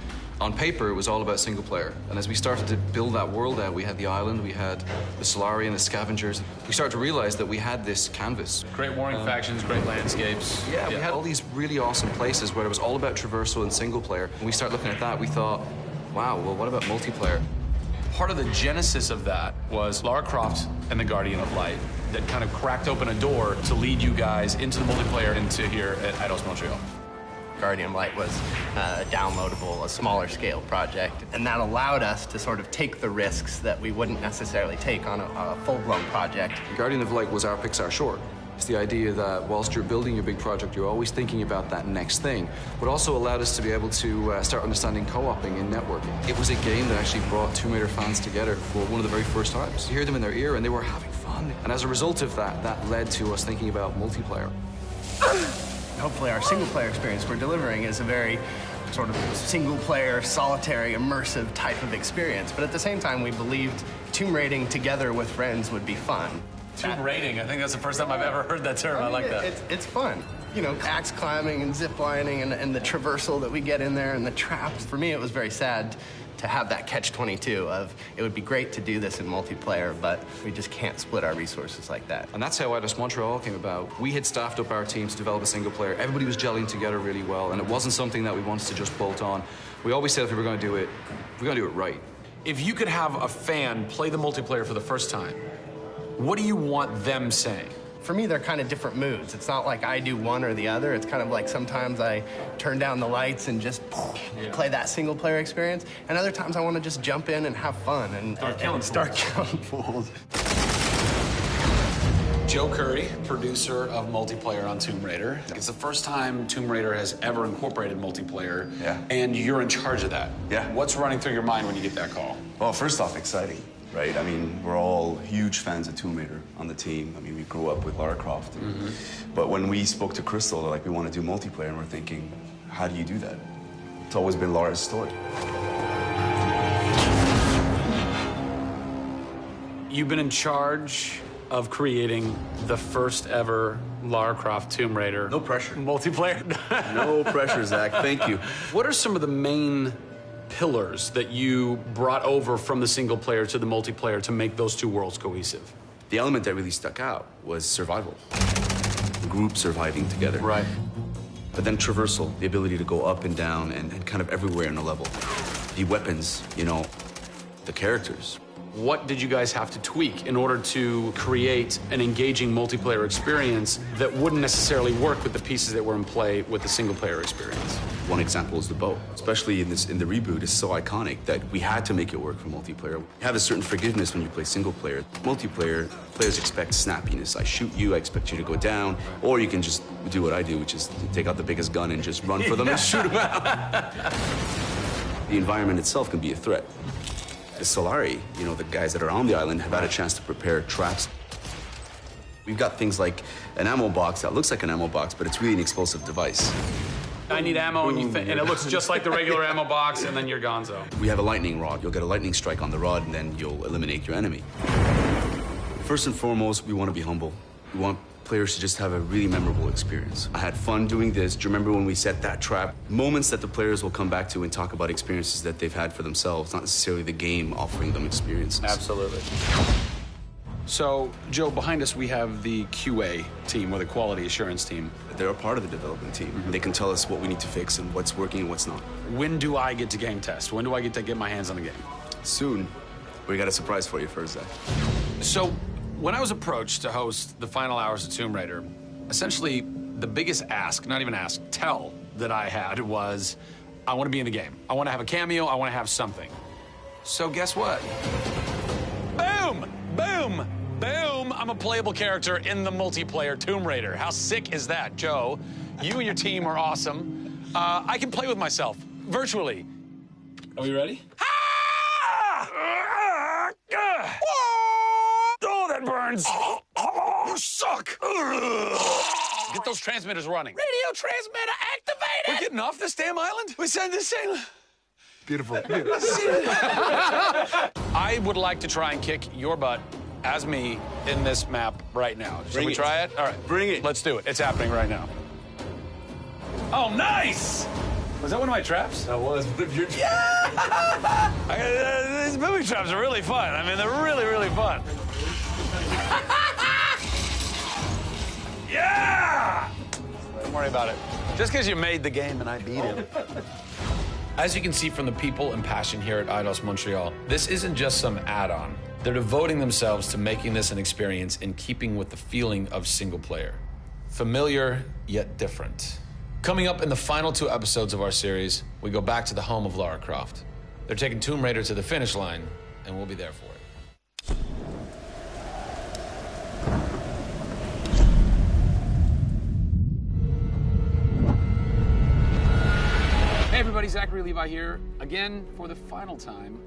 on paper, it was all about single player. And as we started to build that world out, we had the island, we had the Solarian, the scavengers. We started to realize that we had this canvas. Great warring factions, great landscapes. Yeah, we had all these really awesome places where it was all about traversal and single player. When we started looking at that, we thought, wow, well, what about multiplayer? Part of the genesis of that was Lara Croft and the Guardian of Light that kind of cracked open a door to lead you guys into the multiplayer into here at Eidos Montreal. Guardian of Light was downloadable, a smaller scale project, and that allowed us to sort of take the risks that we wouldn't necessarily take on a full-blown project. Guardian of Light was our Pixar short. It's the idea that whilst you're building your big project, you're always thinking about that next thing, but also allowed us to be able to start understanding co-oping and networking. It was a game that actually brought Tomb Raider fans together for one of the very first times. You hear them in their ear, and they were having fun. And as a result of that, that led to us thinking about multiplayer. Hopefully our single-player experience we're delivering is a very sort of single-player, solitary, immersive type of experience. But at the same time, we believed tomb raiding together with friends would be fun. Tomb raiding, I think that's the first time I've ever heard that term. I like that. It's fun. You know, axe climbing and zip lining and the traversal that we get in there and the traps. For me, it was very sad to have that catch-22 of it would be great to do this in multiplayer, but we just can't split our resources like that. And that's how Eidos Montreal came about. We had staffed up our team to develop a single player. Everybody was gelling together really well, and it wasn't something that we wanted to just bolt on. We always said if we were going to do it, we're going to do it right. If you could have a fan play the multiplayer for the first time, what do you want them saying? For me, they're kind of different moods. It's not like I do one or the other. It's kind of like sometimes I turn down the lights and just play that single player experience. And other times I want to just jump in and have fun and start killing fools. Joe Curry, producer of multiplayer on Tomb Raider. It's the first time Tomb Raider has ever incorporated multiplayer. Yeah. And you're in charge of that. Yeah. What's running through your mind when you get that call? Well, first off, exciting, right? I mean, we're all huge fans of Tomb Raider on the team. I mean, we grew up with Lara Croft. But when we spoke to Crystal, they're like, we want to do multiplayer, and we're thinking, how do you do that? It's always been Lara's story. You've been in charge of creating the first ever Lara Croft Tomb Raider. No pressure. Multiplayer. No pressure, Zach. Thank you. What are some of the main pillars that you brought over from the single player to the multiplayer to make those two worlds cohesive? The element that really stuck out was survival. Group surviving together. Right. But then traversal, the ability to go up and down and kind of everywhere in a level. The weapons, you know, the characters. What did you guys have to tweak in order to create an engaging multiplayer experience that wouldn't necessarily work with the pieces that were in play with the single player experience? One example is the bow. Especially in the reboot, it's so iconic that we had to make it work for multiplayer. You have a certain forgiveness when you play single player. Multiplayer, players expect snappiness. I shoot you, I expect you to go down, or you can just do what I do, which is take out the biggest gun and just run for them and shoot them out. The environment itself can be a threat. The Solari, you know, the guys that are on the island have had a chance to prepare traps. We've got things like an ammo box that looks like an ammo box, but it's really an explosive device. I need ammo, and it looks just like the regular ammo box, and then you're gonzo. We have a lightning rod. You'll get a lightning strike on the rod, and then you'll eliminate your enemy. First and foremost, we want to be humble. We want players to just have a really memorable experience. I had fun doing this. Do you remember when we set that trap? Moments that the players will come back to and talk about experiences that they've had for themselves, not necessarily the game offering them experiences. Absolutely. So, Joe, behind us we have the QA team, or the quality assurance team. They're a part of the development team. They can tell us what we need to fix and what's working and what's not. When do I get to game test? When do I get to get my hands on the game? Soon. We got a surprise for you first, Zach. So, when I was approached to host the final hours of Tomb Raider, essentially the biggest ask, not even ask, tell that I had was, I want to be in the game. I want to have a cameo, I want to have something. So guess what? Boom! Boom! Boom! I'm a playable character in the multiplayer Tomb Raider. How sick is that, Joe? You and your team are awesome. I can play with myself, virtually. Are we ready? Oh, that burns. You suck. Get those transmitters running. Radio transmitter activated. We're getting off this damn island? We send this thing. Beautiful. I would like to try and kick your butt as me in this map right now. Should we try it? All right. Bring it. Let's do it. It's happening right now. Oh, nice! Was that one of my traps? That was one of your traps. Yeah! These movie traps are really fun. I mean, they're really, really fun. Yeah! Don't worry about it. Just because you made the game and I beat him. As you can see from the people and passion here at Eidos Montreal, this isn't just some add-on. They're devoting themselves to making this an experience in keeping with the feeling of single player. Familiar, yet different. Coming up in the final 2 episodes of our series, we go back to the home of Lara Croft. They're taking Tomb Raider to the finish line, and we'll be there for it. Hey everybody, Zachary Levi here, again for the final time,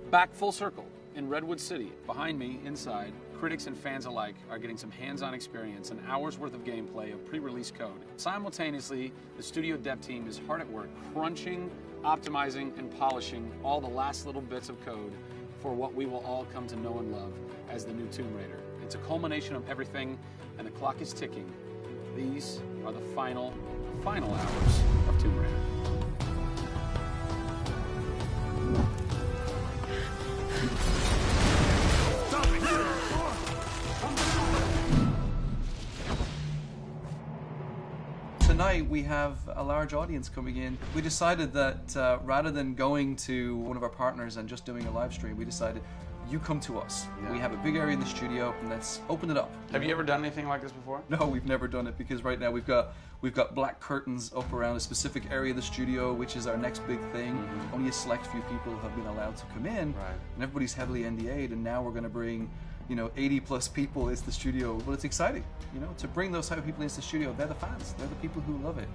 back full circle in Redwood City. Behind me, inside, critics and fans alike are getting some hands-on experience, an hour's worth of gameplay of pre-release code. Simultaneously, the studio dev team is hard at work crunching, optimizing, and polishing all the last little bits of code for what we will all come to know and love as the new Tomb Raider. It's a culmination of everything, and the clock is ticking. These are the final hours of Tomb Raider. Tonight tonight we have a large audience coming in. We decided that rather than going to one of our partners and just doing a live stream, we decided, you come to us. We have a big area in the studio, and let's open it up. Have you ever done anything like this before? No, we've never done it, because right now we've got black curtains up around a specific area of the studio, which is our next big thing. Only a select few people have been allowed to come in, and everybody's heavily NDA'd, and now we're going to bring 80 plus people into the studio. But it's exciting, to bring those type of people into the studio. They're the fans. They're the people who love it.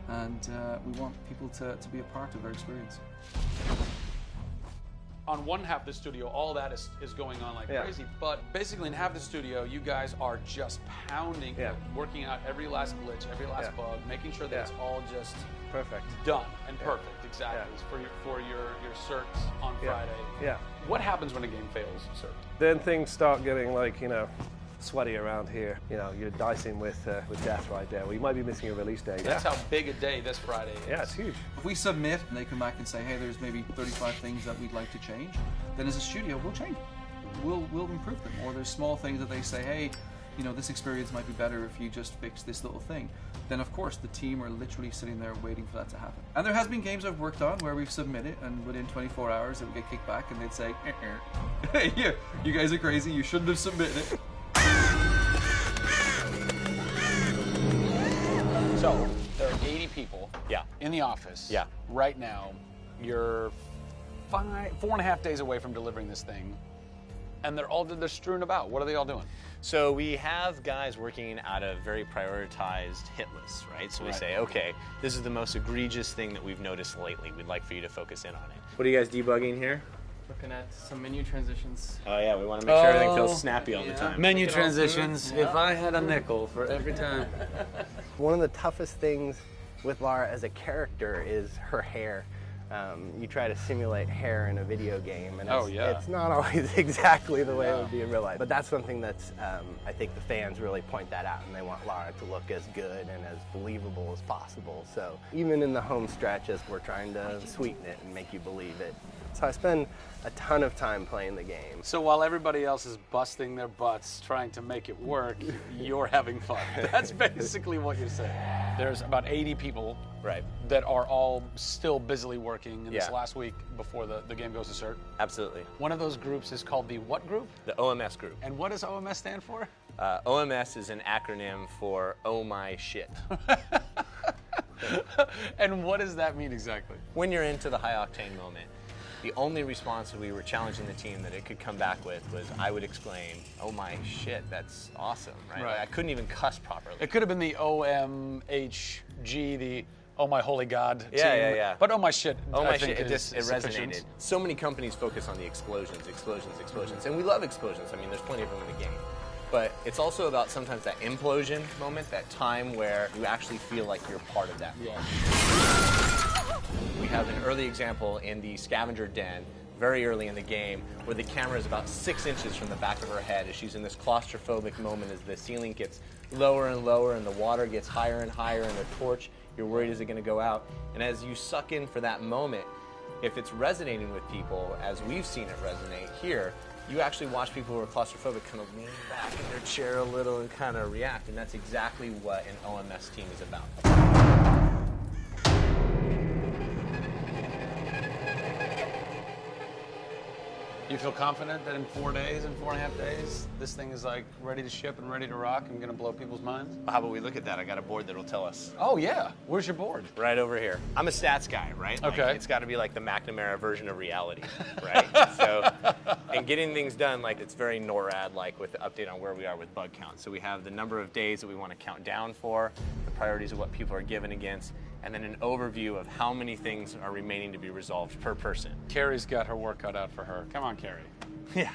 And we want people to be a part of their experience. On one half of the studio, all that is going on like crazy. But basically in half the studio, you guys are just pounding, working out every last glitch, every last bug, making sure that it's all just perfect, done and perfect. Exactly. For your certs on Friday. Yeah. What happens when a game fails, sir? Then things start getting like, sweaty around here. You're dicing with death right there. We might be missing a release date. That's how big a day this Friday is. Yeah, it's huge. If we submit and they come back and say, hey, there's maybe 35 things that we'd like to change, then as a studio, we'll change them. We'll improve them. Or there's small things that they say, hey, this experience might be better if you just fix this little thing. Then of course the team are literally sitting there waiting for that to happen. And there has been games I've worked on where we've submitted and within 24 hours it would get kicked back and they'd say, hey, you guys are crazy, you shouldn't have submitted it. So there are 80 people in the office right now. You're 4.5 days away from delivering this thing, and they're strewn about. What are they all doing? So we have guys working out of very prioritized hit lists, right? So we say, okay, this is the most egregious thing that we've noticed lately. We'd like for you to focus in on it. What are you guys debugging here? Looking at some menu transitions. Oh yeah, we want to make sure everything feels snappy all the time. Menu transitions. If I had a nickel for every time. One of the toughest things with Lara as a character is her hair. You try to simulate hair in a video game, and it's not always exactly the way it would be in real life. But that's something that's, I think the fans really point that out, and they want Lara to look as good and as believable as possible. So even in the home stretches, we're trying to sweeten it and make you believe it. So I spend a ton of time playing the game. So while everybody else is busting their butts trying to make it work, you're having fun. That's basically what you're saying. There's about 80 people that are all still busily working in this last week before the game goes to cert. Absolutely. One of those groups is called the what group? The OMS group. And what does OMS stand for? OMS is an acronym for Oh My Shit. And what does that mean exactly? When you're into the high octane moment, the only response that we were challenging the team that it could come back with was, I would exclaim, oh my shit, that's awesome, right? Like, I couldn't even cuss properly. It could have been the OMHG, the oh my holy God team. Yeah. But oh my shit, oh I my think shit, it resonated. sufficient. So many companies focus on the explosions. And we love explosions. I mean, there's plenty of them in the game. But it's also about sometimes that implosion moment, that time where you actually feel like you're part of that. We have an early example in the scavenger den, very early in the game, where the camera is about 6 inches from the back of her head as she's in this claustrophobic moment as the ceiling gets lower and lower and the water gets higher and higher and the torch, you're worried, is it going to go out? And as you suck in for that moment, if it's resonating with people, as we've seen it resonate here, you actually watch people who are claustrophobic kind of lean back in their chair a little and kind of react, and that's exactly what an OMS team is about. You feel confident that in 4 days, in 4.5 days, this thing is like ready to ship and ready to rock and gonna blow people's minds? How about we look at that? I got a board that'll tell us. Oh yeah, where's your board? Right over here. I'm a stats guy, right? Okay. Like, it's got to be like the McNamara version of reality, right? So, and getting things done, like it's very NORAD-like with the update on where we are with bug count. So we have the number of days that we want to count down for, the priorities of what people are given against, and then an overview of how many things are remaining to be resolved per person. Carrie's got her work cut out for her. Come on, Carrie. Yeah.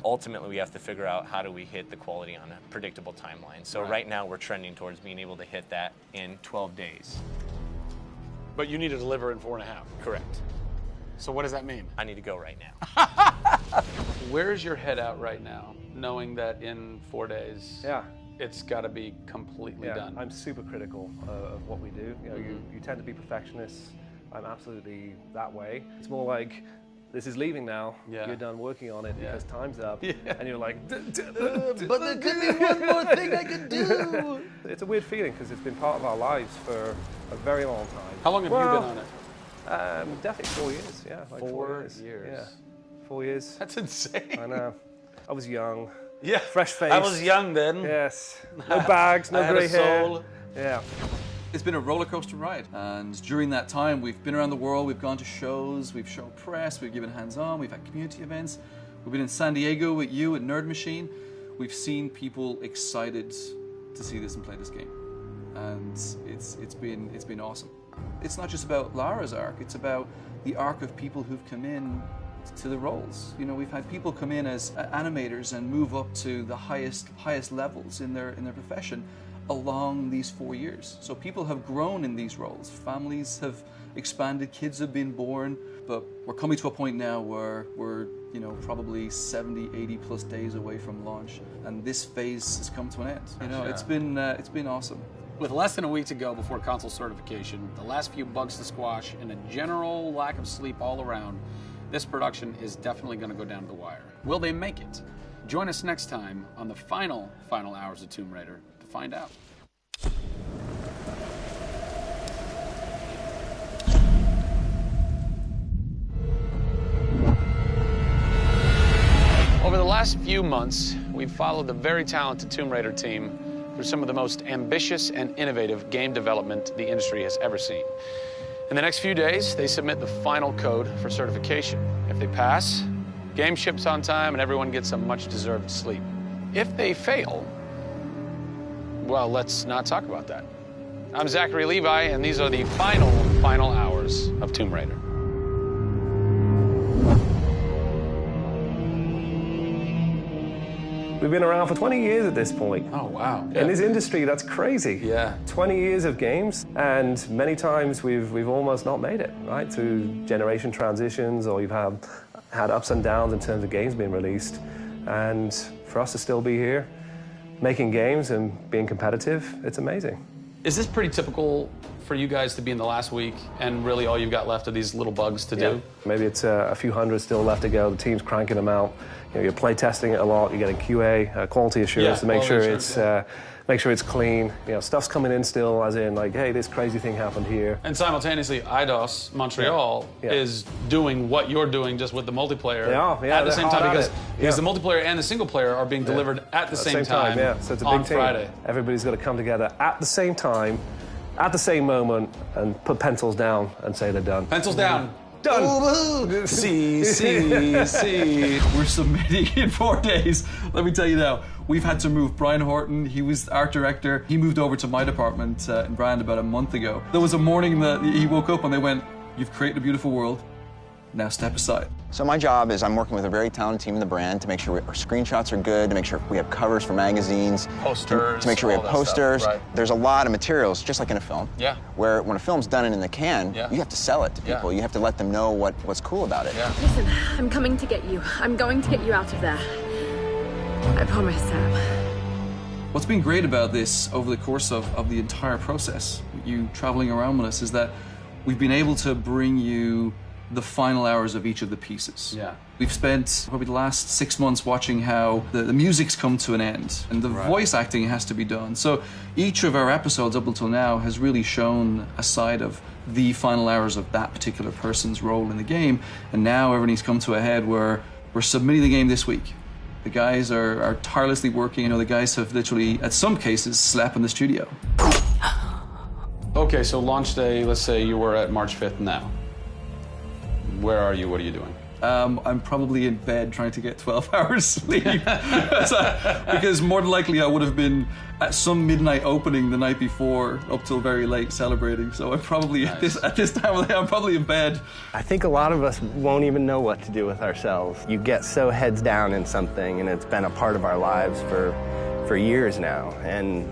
Ultimately, we have to figure out how do we hit the quality on a predictable timeline. So right now, we're trending towards being able to hit that in 12 days. But you need to deliver in 4.5. Correct. So what does that mean? I need to go right now. Where's your head at right now, knowing that in 4 days, it's got to be completely done? I'm super critical of what we do. You tend to be perfectionists. I'm absolutely that way. It's more like, this is leaving now. You're done working on it because time's up. And you're like, but there could be one more thing I could do. It's a weird feeling because it's been part of our lives for a very long time. How long have you been on it? Definitely 4 years, yeah. Like 4 years. Yeah, 4 years. That's insane. I know. I was young. Yeah. Fresh face. I was young then. Yes. No bags, no grey hair. Yeah. It's been a roller coaster ride, and during that time we've been around the world, we've gone to shows, we've shown press, we've given hands-on, we've had community events, we've been in San Diego with you at Nerd Machine. We've seen people excited to see this and play this game, and it's been awesome. It's not just about Lara's arc, it's about the arc of people who've come in to the roles. You know, we've had people come in as animators and move up to the highest levels in their profession along these 4 years. So people have grown in these roles. Families have expanded, kids have been born, but we're coming to a point now where we're, you know, probably 70, 80 plus days away from launch, and this phase has come to an end. You know, it's been awesome. With less than a week to go before console certification, the last few bugs to squash, and a general lack of sleep all around, this production is definitely going to go down to the wire. Will they make it? Join us next time on the final hours of Tomb Raider to find out. Over the last few months, we've followed the very talented Tomb Raider team through some of the most ambitious and innovative game development the industry has ever seen. In the next few days, they submit the final code for certification. If they pass, game ships on time and everyone gets some much-deserved sleep. If they fail, well, let's not talk about that. I'm Zachary Levi, and these are the final hours of Tomb Raider. We've been around for 20 years at this point. Oh, wow. In this industry, that's crazy. Yeah. 20 years of games, and many times we've almost not made it, right? Through generation transitions, or you've had ups and downs in terms of games being released. And for us to still be here, making games and being competitive, it's amazing. Is this pretty typical for you guys to be in the last week and really all you've got left are these little bugs to do? Maybe it's a few hundred still left to go. The team's cranking them out. You know, you're play testing it a lot. You're getting QA, quality assurance, to make sure it's clean. You know, stuff's coming in still, as in like, hey, this crazy thing happened here. And simultaneously, IDOS Montreal is doing what you're doing, just with the multiplayer at the same time, because the multiplayer and the single player are being delivered at the same time. Yeah, so it's a big on team. Friday. Everybody's got to come together at the same time, at the same moment, and put pencils down and say they're done. Pencils down. Done. See. We're submitting in 4 days. Let me tell you now, we've had to move Brian Horton. He was art director. He moved over to my department in Brand about a month ago. There was a morning that he woke up and they went, "You've created a beautiful world. Now step aside." So my job is I'm working with a very talented team in the brand to make sure our screenshots are good, to make sure we have covers for magazines, posters, to make sure we have posters. Right. There's a lot of materials, just like in a film. Yeah. Where when a film's done and in the can, you have to sell it to people. You have to let them know what's cool about it. Listen, I'm coming to get you. I'm going to get you out of there. I promise, Sam. What's been great about this over the course of the entire process, you traveling around with us, is that we've been able to bring you the final hours of each of the pieces. Yeah. We've spent probably the last 6 months watching how the music's come to an end and the voice acting has to be done. So each of our episodes up until now has really shown a side of the final hours of that particular person's role in the game. And now everything's come to a head where we're submitting the game this week. The guys are tirelessly working. You know, the guys have literally, at some cases, slept in the studio. Okay, so launch day, let's say you were at March 5th now. Where are you? What are you doing? I'm probably in bed trying to get 12 hours sleep. Because more than likely I would have been at some midnight opening the night before up till very late celebrating. So I'm probably at this time of the day, I'm probably in bed. I think a lot of us won't even know what to do with ourselves. You get so heads down in something, and it's been a part of our lives for years now. And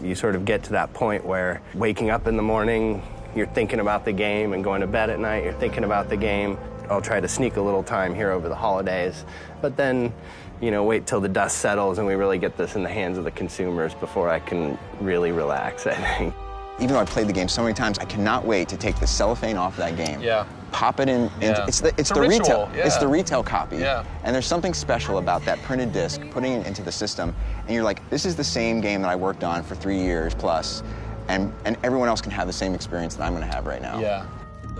you sort of get to that point where waking up in the morning, you're thinking about the game, and going to bed at night, you're thinking about the game. I'll try to sneak a little time here over the holidays, but then, you know, wait till the dust settles and we really get this in the hands of the consumers before I can really relax, I think. Even though I've played the game so many times, I cannot wait to take the cellophane off that game. Yeah. pop it in. Yeah. It's the a retail. ritual, yeah. It's the retail copy. Yeah. And there's something special about that printed disc, putting it into the system, and you're like, this is the same game that I worked on for 3 years plus, and everyone else can have the same experience that I'm going to have right now. Yeah.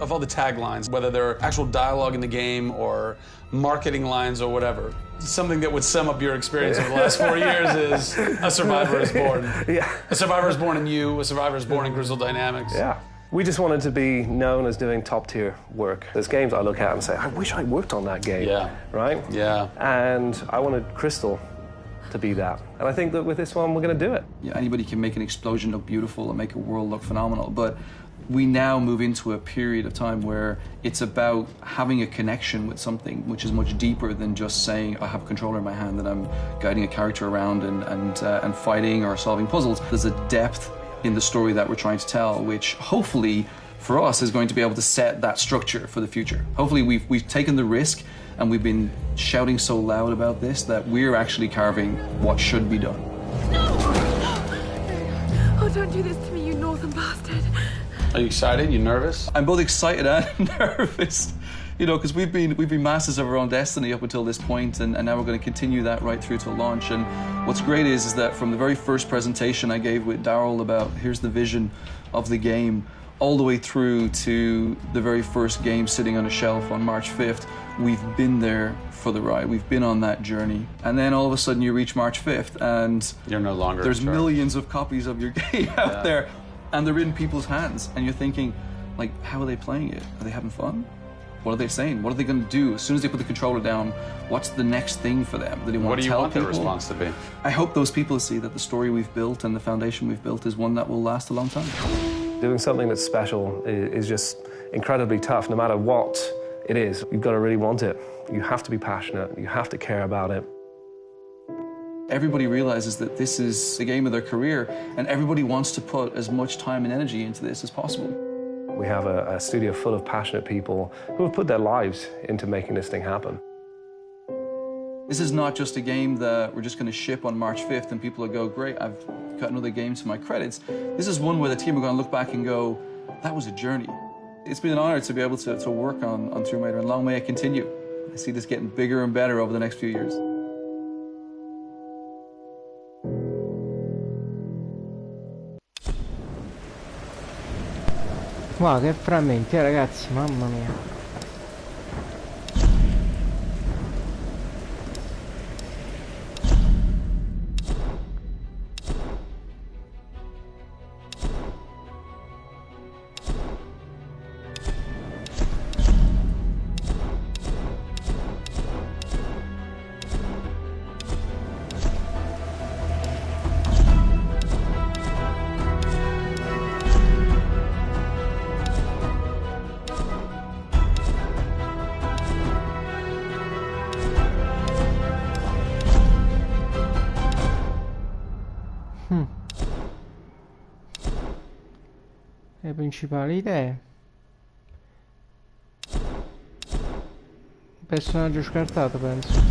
Of all the taglines, whether they're actual dialogue in the game or marketing lines or whatever, something that would sum up your experience over the last 4 years is a survivor is born. Yeah. A survivor is born in you, a survivor is born in Crystal Dynamics. Yeah. We just wanted to be known as doing top-tier work. There's games I look at and say, I wish I worked on that game. Yeah. Right? Yeah. And I wanted Crystal to be that. And I think that with this one, we're going to do it. Yeah, anybody can make an explosion look beautiful and make a world look phenomenal, but we now move into a period of time where it's about having a connection with something which is much deeper than just saying I have a controller in my hand and I'm guiding a character around and fighting or solving puzzles. There's a depth in the story that we're trying to tell, which hopefully for us is going to be able to set that structure for the future. Hopefully we've taken the risk and we've been shouting so loud about this that we're actually carving what should be done. Oh, don't do this to me, you northern bastard. Are you excited? You nervous? I'm both excited and nervous, you know, because we've been masters of our own destiny up until this point, and now we're going to continue that right through to launch. And what's great is that from the very first presentation I gave with Daryl about here's the vision of the game, all the way through to the very first game sitting on a shelf on March 5th, we've been there for the ride. We've been on that journey. And then all of a sudden you reach March 5th and you're no longer there's millions of copies of your game out there. And they're in people's hands, and you're thinking, like, how are they playing it? Are they having fun? What are they saying? What are they going to do? As soon as they put the controller down, what's the next thing for them? Do they want to tell people? What do you want their response to be? I hope those people see that the story we've built and the foundation we've built is one that will last a long time. Doing something that's special is just incredibly tough, no matter what it is. You've got to really want it. You have to be passionate. You have to care about it. Everybody realizes that this is the game of their career, and everybody wants to put as much time and energy into this as possible. We have a studio full of passionate people who have put their lives into making this thing happen. This is not just a game that we're just going to ship on March 5th and people will go, great, I've got another game to my credits. This is one where the team are going to look back and go, that was a journey. It's been an honor to be able to work on Tomb Raider, and long may it continue. I see this getting bigger and better over the next few years. Wow, che frammenti, ragazzi, mamma mia. Le principali idee. Personaggio scartato, penso.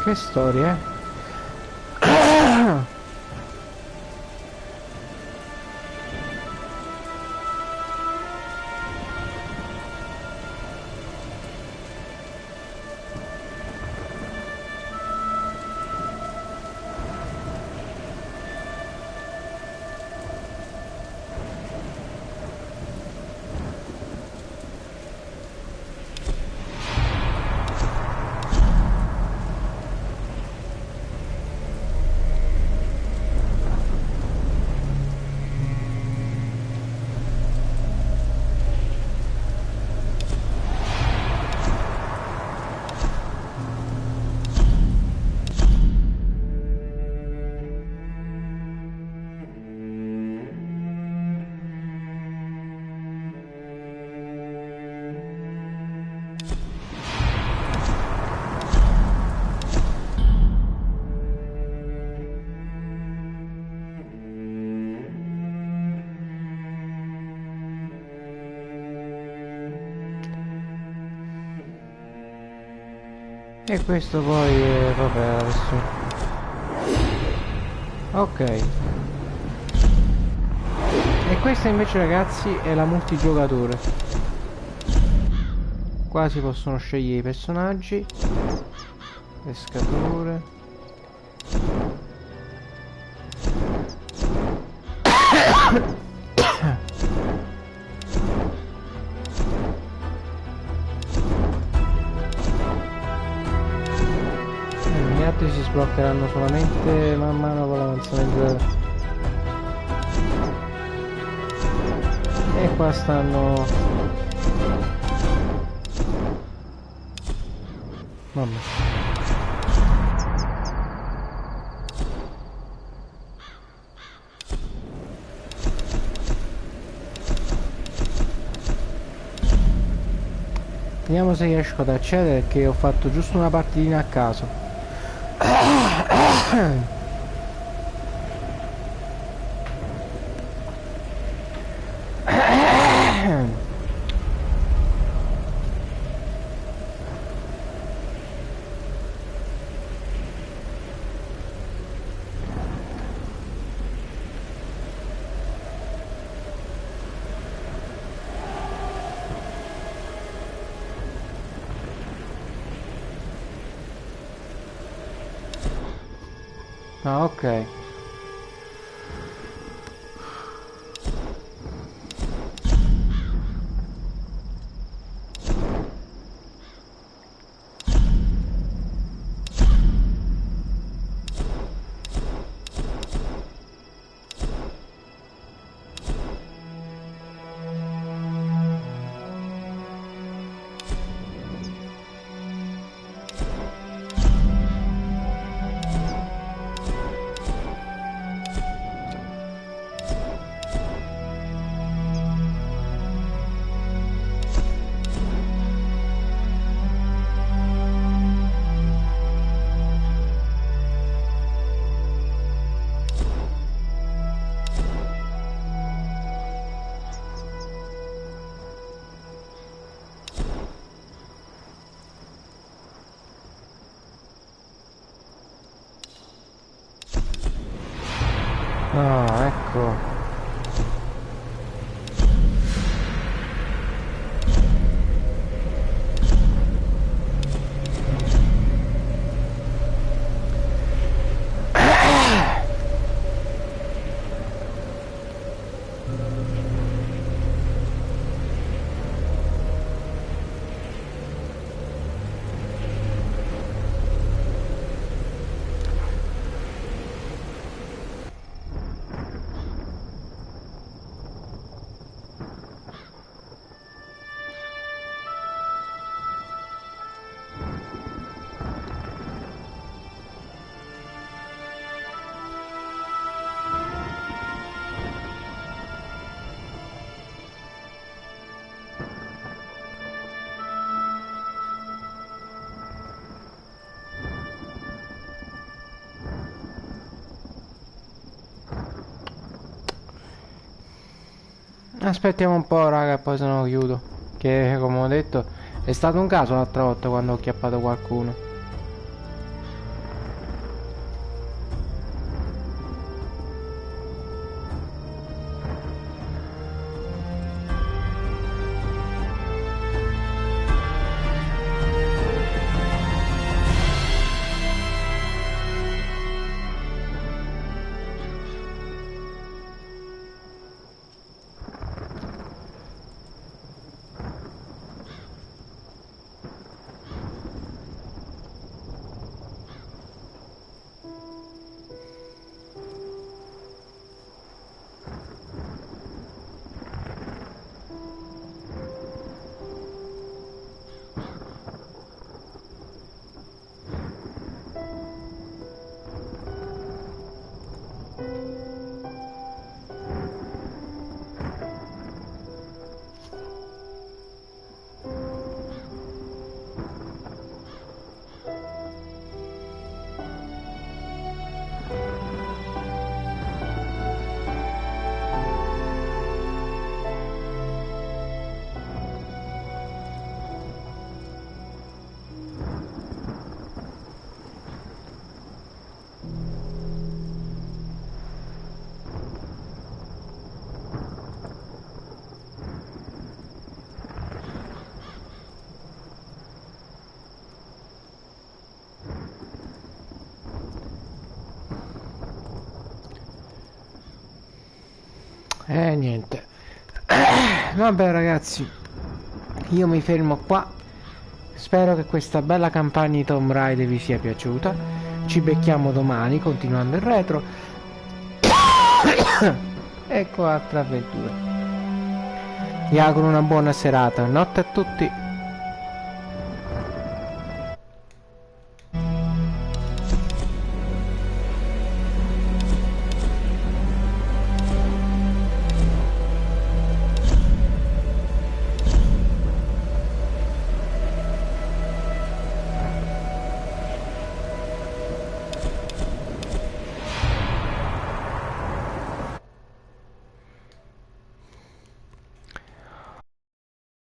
Che storia, E questo poi è vabbè adesso. Ok. E questa invece ragazzi è la multigiocatore. Qua si possono scegliere i personaggi. Pescatore. Gli altri si sbloccheranno solamente man mano con l'avanzamento. E qua stanno. Mamma. Vediamo se riesco ad accedere, che ho fatto giusto una partitina a caso. Ah, ok. Ah, ecco. Aspettiamo un po' raga, poi se no chiudo. Che come ho detto è stato un caso l'altra volta quando ho chiappato qualcuno. Niente. Vabbè ragazzi, io mi fermo qua. Spero che questa bella campagna di Tomb Raider vi sia piaciuta. Ci becchiamo domani continuando il retro. Ecco altre avventure. Vi auguro una buona serata. Notte a tutti.